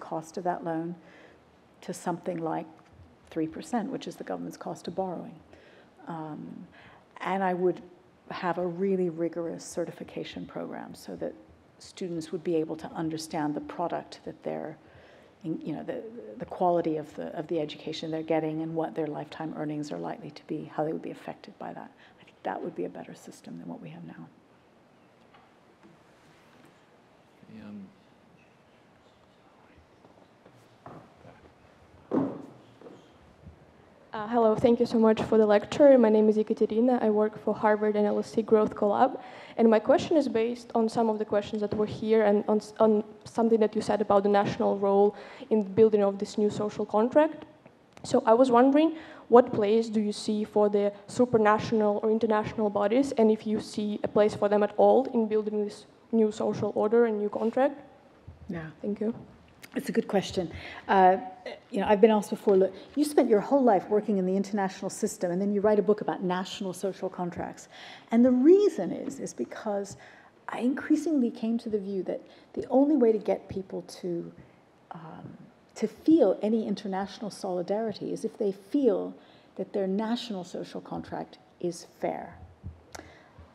cost of that loan to something like 3%, which is the government's cost of borrowing. And I would have a really rigorous certification program so that students would be able to understand the product that they're, you know, the quality of the education they're getting and what their lifetime earnings are likely to be, how they would be affected by that. I think that would be a better system than what we have now. Hello, thank you so much for the lecture. My name is Ekaterina. I work for Harvard and LSE Growth Collab. And my question is based on some of the questions that were here and on something that you said about the national role in the building of this new social contract. So I was wondering, what place do you see for the supranational or international bodies, and if you see a place for them at all in building this new social order and new contract? Yeah. Thank you. It's a good question. You know, I've been asked before, look, you spent your whole life working in the international system, and then you write a book about national social contracts. And the reason is because I increasingly came to the view that the only way to get people to feel any international solidarity is if they feel that their national social contract is fair.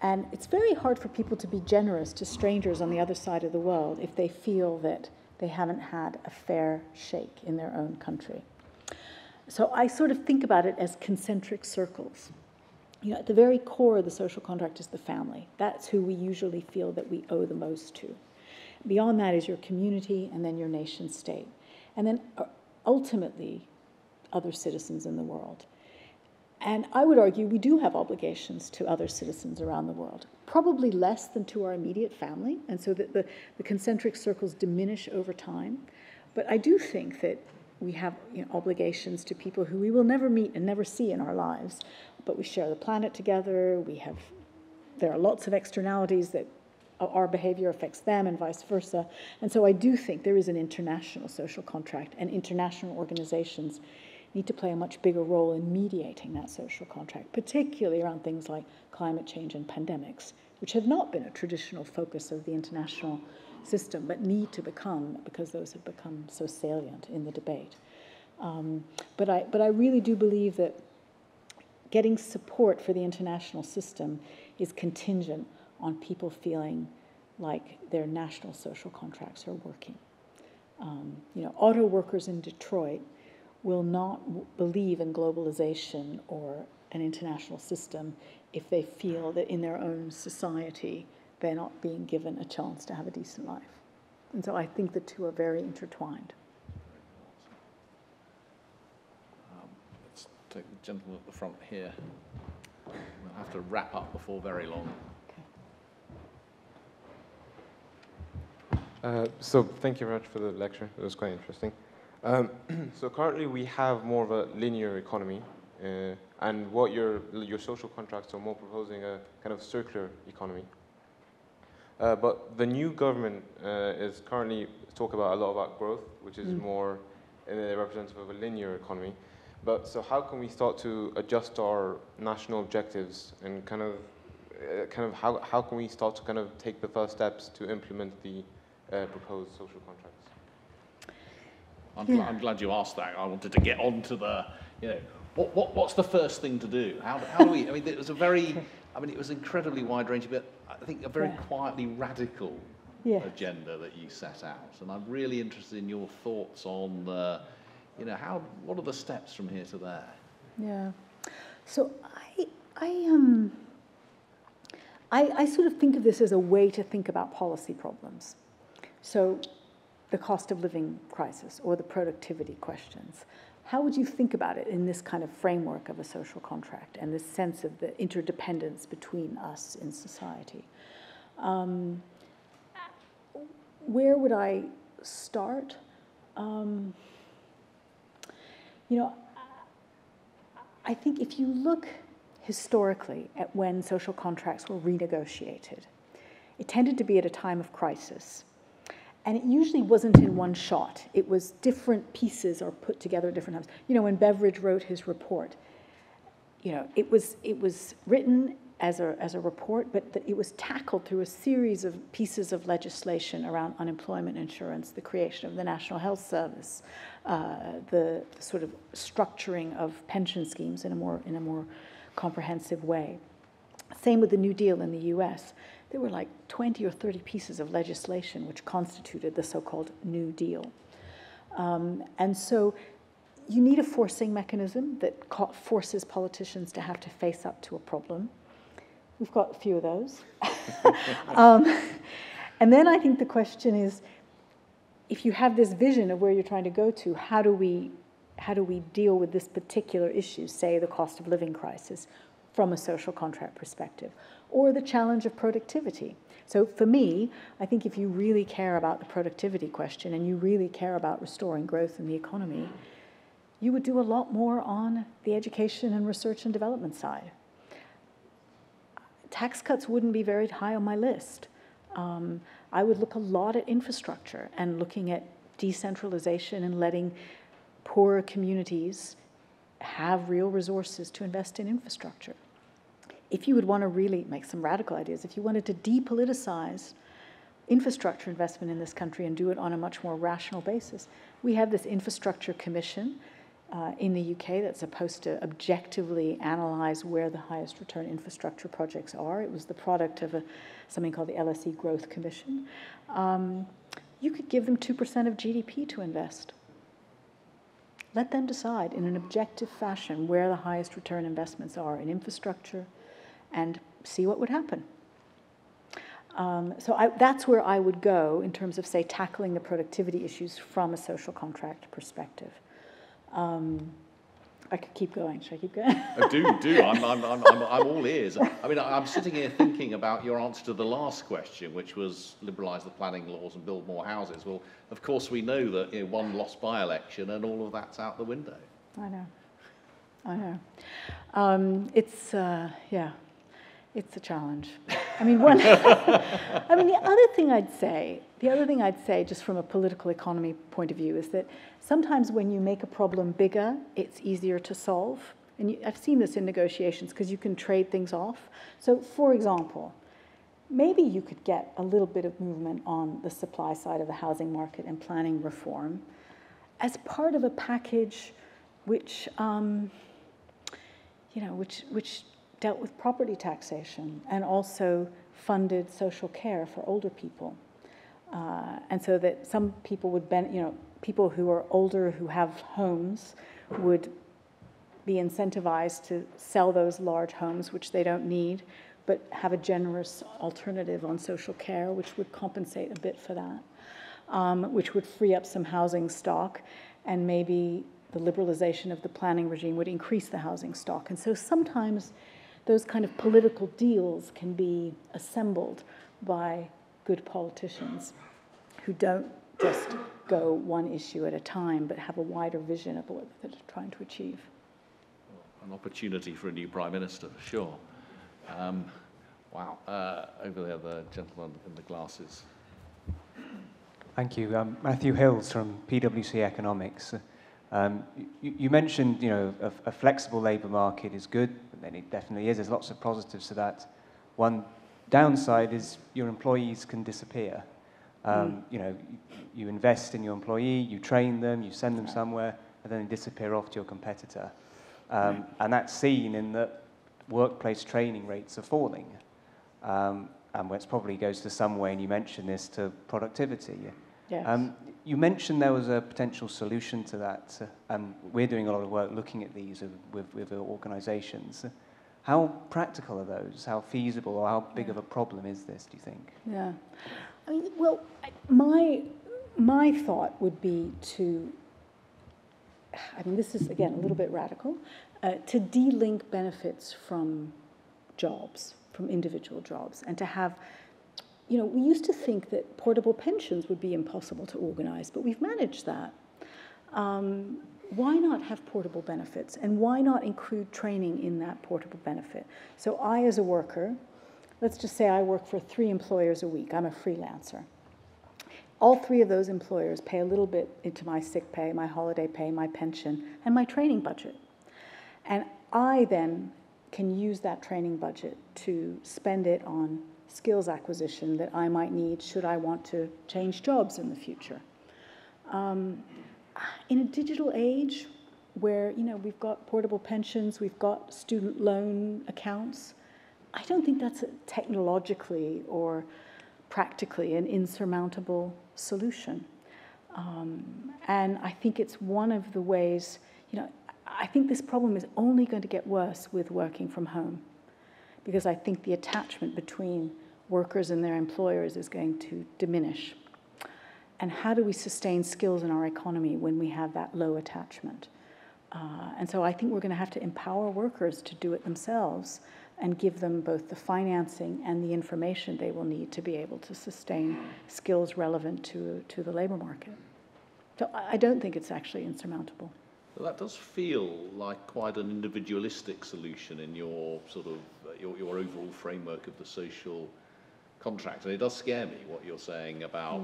And it's very hard for people to be generous to strangers on the other side of the world if they feel that they haven't had a fair shake in their own country. So I sort of think about it as concentric circles. You know, at the very core of the social contract is the family. That's who we usually feel that we owe the most to. Beyond that is your community, and then your nation state. And then ultimately, other citizens in the world. And I would argue we do have obligations to other citizens around the world, probably less than to our immediate family, and so that the concentric circles diminish over time. But I do think that we have, you know, obligations to people who we will never meet and never see in our lives, but we share the planet together. There are lots of externalities that our behavior affects them and vice versa. And so I do think there is an international social contract, and international organizations need to play a much bigger role in mediating that social contract, particularly around things like climate change and pandemics, which have not been a traditional focus of the international system, but need to become, because those have become so salient in the debate. But I really do believe that getting support for the international system is contingent on people feeling like their national social contracts are working. You know, auto workers in Detroit will not believe in globalization or an international system if they feel that in their own society they're not being given a chance to have a decent life. And so I think the two are very intertwined. take the gentleman at the front here. We'll have to wrap up before very long. So thank you very much for the lecture. It was quite interesting. So currently we have more of a linear economy, and what your social contracts are more proposing a kind of circular economy. But the new government is currently talk about a lot about growth, which is more representative of a linear economy. But so how can we start to adjust our national objectives and kind of how can we start to kind of take the first steps to implement the proposed social contracts? I'm glad you asked that. I wanted to get on to the, what's the first thing to do? How do we, I mean, it was it was incredibly wide-ranging, but I think a very quietly radical agenda that you set out. And I'm really interested in your thoughts on, what are the steps from here to there? Yeah. So I sort of think of this as a way to think about policy problems. So the cost of living crisis or the productivity questions. How would you think about it in this kind of framework of a social contract and this sense of the interdependence between us in society? Where would I start? I think if you look historically at when social contracts were renegotiated, it tended to be at a time of crisis. And it usually wasn't in one shot. It was different pieces are put together at different times. When Beveridge wrote his report, it was written as a report, but it was tackled through a series of pieces of legislation around unemployment insurance, the creation of the National Health Service, the sort of structuring of pension schemes in a more comprehensive way. Same with the New Deal in the U.S. There were like 20 or 30 pieces of legislation which constituted the so-called New Deal. And so you need a forcing mechanism that forces politicians to have to face up to a problem. We've got a few of those. And then I think the question is, if you have this vision of where you're trying to go to, how do we deal with this particular issue, say the cost of living crisis, from a social contract perspective, or the challenge of productivity? So for me, I think if you really care about the productivity question and you really care about restoring growth in the economy, you would do a lot more on the education and research and development side. Tax cuts wouldn't be very high on my list. I would look a lot at infrastructure and looking at decentralization and letting poorer communities have real resources to invest in infrastructure. If you would want to really make some radical ideas, if you wanted to depoliticize infrastructure investment in this country and do it on a much more rational basis, we have this infrastructure commission in the UK that's supposed to objectively analyze where the highest return infrastructure projects are. It was the product of something called the LSE Growth Commission. You could give them 2% of GDP to invest. Let them decide in an objective fashion where the highest return investments are in infrastructure and see what would happen. So that's where I would go in terms of, say, tackling the productivity issues from a social contract perspective. I could keep going. Should I keep going? Do. I'm all ears. I mean, I'm sitting here thinking about your answer to the last question, which was liberalise the planning laws and build more houses. Well, of course, we know that one lost by-election and all of that's out the window. I know. It's a challenge. I mean, the other thing I'd say, just from a political economy point of view, is that sometimes when you make a problem bigger, it's easier to solve. And I've seen this in negotiations because you can trade things off. So, for example, maybe you could get a little bit of movement on the supply side of the housing market and planning reform as part of a package which dealt with property taxation and also funded social care for older people. And so that some people would people who are older who have homes would be incentivized to sell those large homes, which they don't need, but have a generous alternative on social care, which would compensate a bit for that, which would free up some housing stock and maybe the liberalization of the planning regime would increase the housing stock. And so sometimes those kind of political deals can be assembled by good politicians who don't just go one issue at a time, but have a wider vision of what they're trying to achieve. An opportunity for a new Prime Minister, for sure. Wow. Over there, the gentleman in the glasses. Thank you. Matthew Hills from PwC Economics. You mentioned, a flexible labour market is good, but then it definitely is. There's lots of positives to that. One downside is your employees can disappear. You invest in your employee, you train them, you send them somewhere, and then they disappear off to your competitor. And that's seen in that workplace training rates are falling. And which probably goes to some way, and you mentioned this, to productivity. Yes. You mentioned there was a potential solution to that, and we're doing a lot of work looking at these with organisations. How practical are those? How feasible or how big of a problem is this, do you think? Yeah. I mean, well, my thought would be to, this is, again, a little bit radical, to de-link benefits from jobs, from individual jobs, and to have, we used to think that portable pensions would be impossible to organize, but we've managed that. Why not have portable benefits, and why not include training in that portable benefit? So I, as a worker, let's just say I work for 3 employers a week. I'm a freelancer. All 3 of those employers pay a little bit into my sick pay, my holiday pay, my pension, and my training budget. And I then can use that training budget to spend it on skills acquisition that I might need should I want to change jobs in the future. In a digital age where, we've got portable pensions, we've got student loan accounts, I don't think that's technologically or practically an insurmountable solution. And I think it's one of the ways, I think this problem is only going to get worse with working from home, because I think the attachment between workers and their employers is going to diminish. And how do we sustain skills in our economy when we have that low attachment? And so I think we're going to have to empower workers to do it themselves and give them both the financing and the information they will need to be able to sustain skills relevant to the labor market. So I don't think it's actually insurmountable. Well, that does feel like quite an individualistic solution in your sort of your overall framework of the social contract. And it does scare me what you're saying about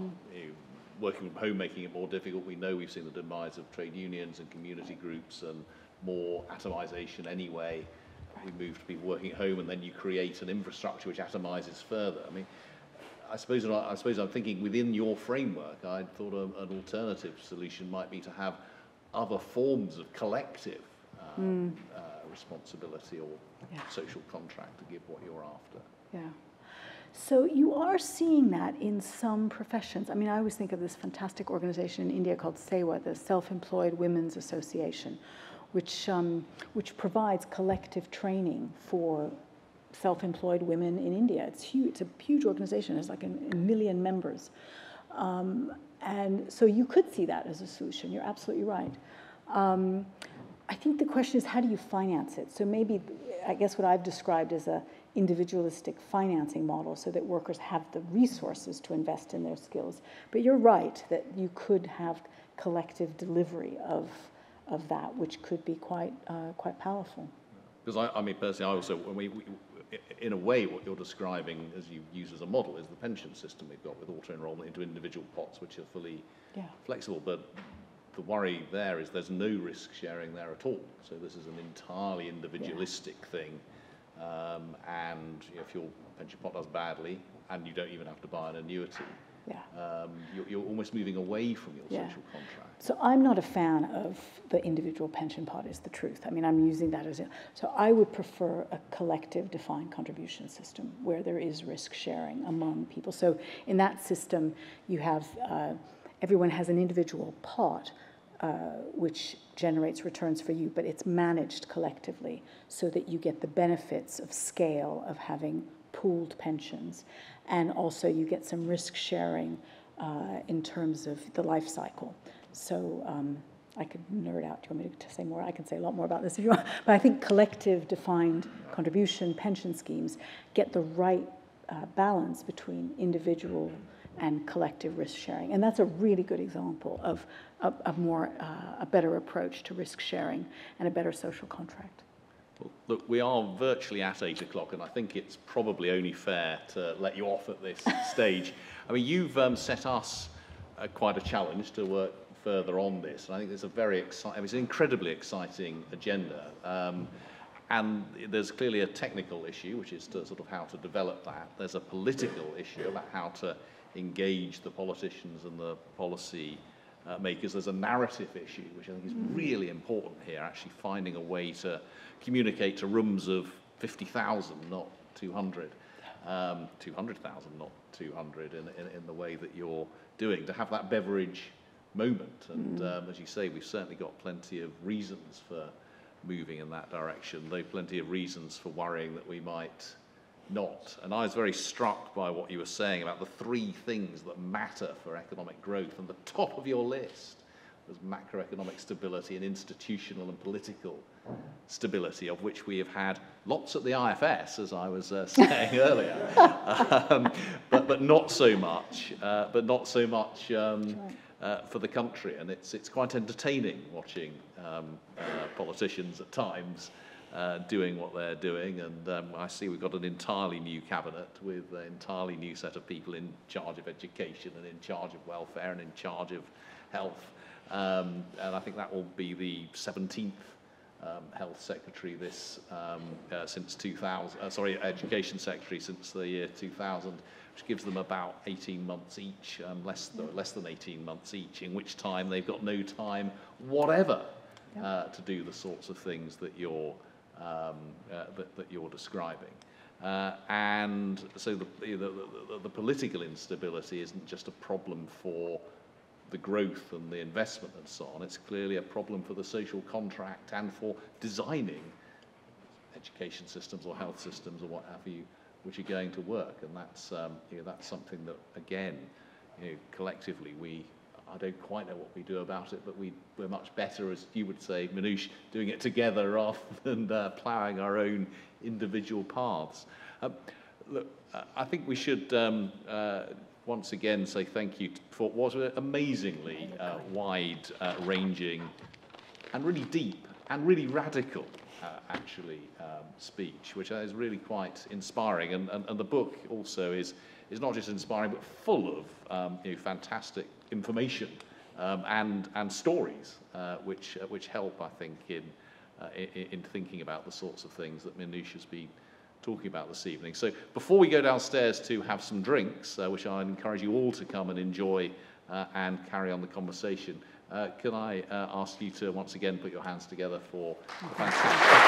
working from home making it more difficult. We know we've seen the demise of trade unions and community groups and more atomization anyway. We move to people working at home, and then you create an infrastructure which atomizes further. I suppose I'm thinking within your framework, I thought an alternative solution might be to have other forms of collective responsibility or social contract to give what you're after. Yeah. So you are seeing that in some professions. I always think of this fantastic organization in India called SEWA, the Self-Employed Women's Association, which provides collective training for self-employed women in India. It's huge. It's a huge organization. It's like a million members. And so you could see that as a solution. You're absolutely right. I think the question is, how do you finance it? So maybe, I guess what I've described as a individualistic financing model so that workers have the resources to invest in their skills. But you're right that you could have collective delivery of that, which could be quite powerful. Because personally, I also, in a way, what you're describing as you use as a model is the pension system we've got with auto-enrollment into individual pots, which are fully flexible. But the worry there is there's no risk sharing there at all. So this is an entirely individualistic thing. And if your pension pot does badly, and you don't even have to buy an annuity, you're almost moving away from your social contract. So I'm not a fan of the individual pension pot, is the truth. I'm using that as so I would prefer a collective defined contribution system where there is risk sharing among people. So in that system, you have everyone has an individual pot which generates returns for you, but it's managed collectively so that you get the benefits of scale of having pooled pensions, and also you get some risk sharing in terms of the life cycle. So I could nerd out. Do you want me to say more? I can say a lot more about this if you want. But I think collective defined contribution pension schemes get the right balance between individual and collective risk sharing. And that's a really good example of a better approach to risk sharing and a better social contract. Well, look, we are virtually at 8 o'clock, and I think it's probably only fair to let you off at this stage. I mean, you've set us quite a challenge to work further on this, and I think it's a very exciting, it's an incredibly exciting agenda. And there's clearly a technical issue, which is to sort of how to develop that. There's a political issue about how to engage the politicians and the policy makers. There's a narrative issue, which I think is really important here, actually finding a way to communicate to rooms of 50,000, not 200, 200,000, not 200, in the way that you're doing, to have that beverage moment. And as you say, we've certainly got plenty of reasons for moving in that direction, though plenty of reasons for worrying that we might not. And I was very struck by what you were saying about the 3 things that matter for economic growth, and the top of your list was macroeconomic stability and institutional and political stability, of which we have had lots at the IFS, as I was saying earlier, but not so much. For the country, and it's quite entertaining watching politicians at times doing what they're doing. And I see we've got an entirely new cabinet with an entirely new set of people in charge of education and in charge of welfare and in charge of health. And I think that will be the 17th health secretary since 2000. Education secretary since the year 2000. Which gives them about 18 months each, less than 18 months each, in which time they've got no time whatever to do the sorts of things that you're describing. And so the political instability isn't just a problem for the growth and the investment and so on. It's clearly a problem for the social contract and for designing education systems or health systems or what have you, which are going to work. And that's that's something that, again, collectively I don't quite know what we do about it, but we're much better, as you would say, Minouche, doing it together rather than ploughing our own individual paths. Look, I think we should once again say thank you for what was an amazingly wide-ranging and really deep and really radical speech, which is really quite inspiring. And the book also is not just inspiring, but full of fantastic information and stories, which help, I think, in thinking about the sorts of things that Minouche has been talking about this evening. So before we go downstairs to have some drinks, which I encourage you all to come and enjoy and carry on the conversation, can I ask you to once again put your hands together for the fantastic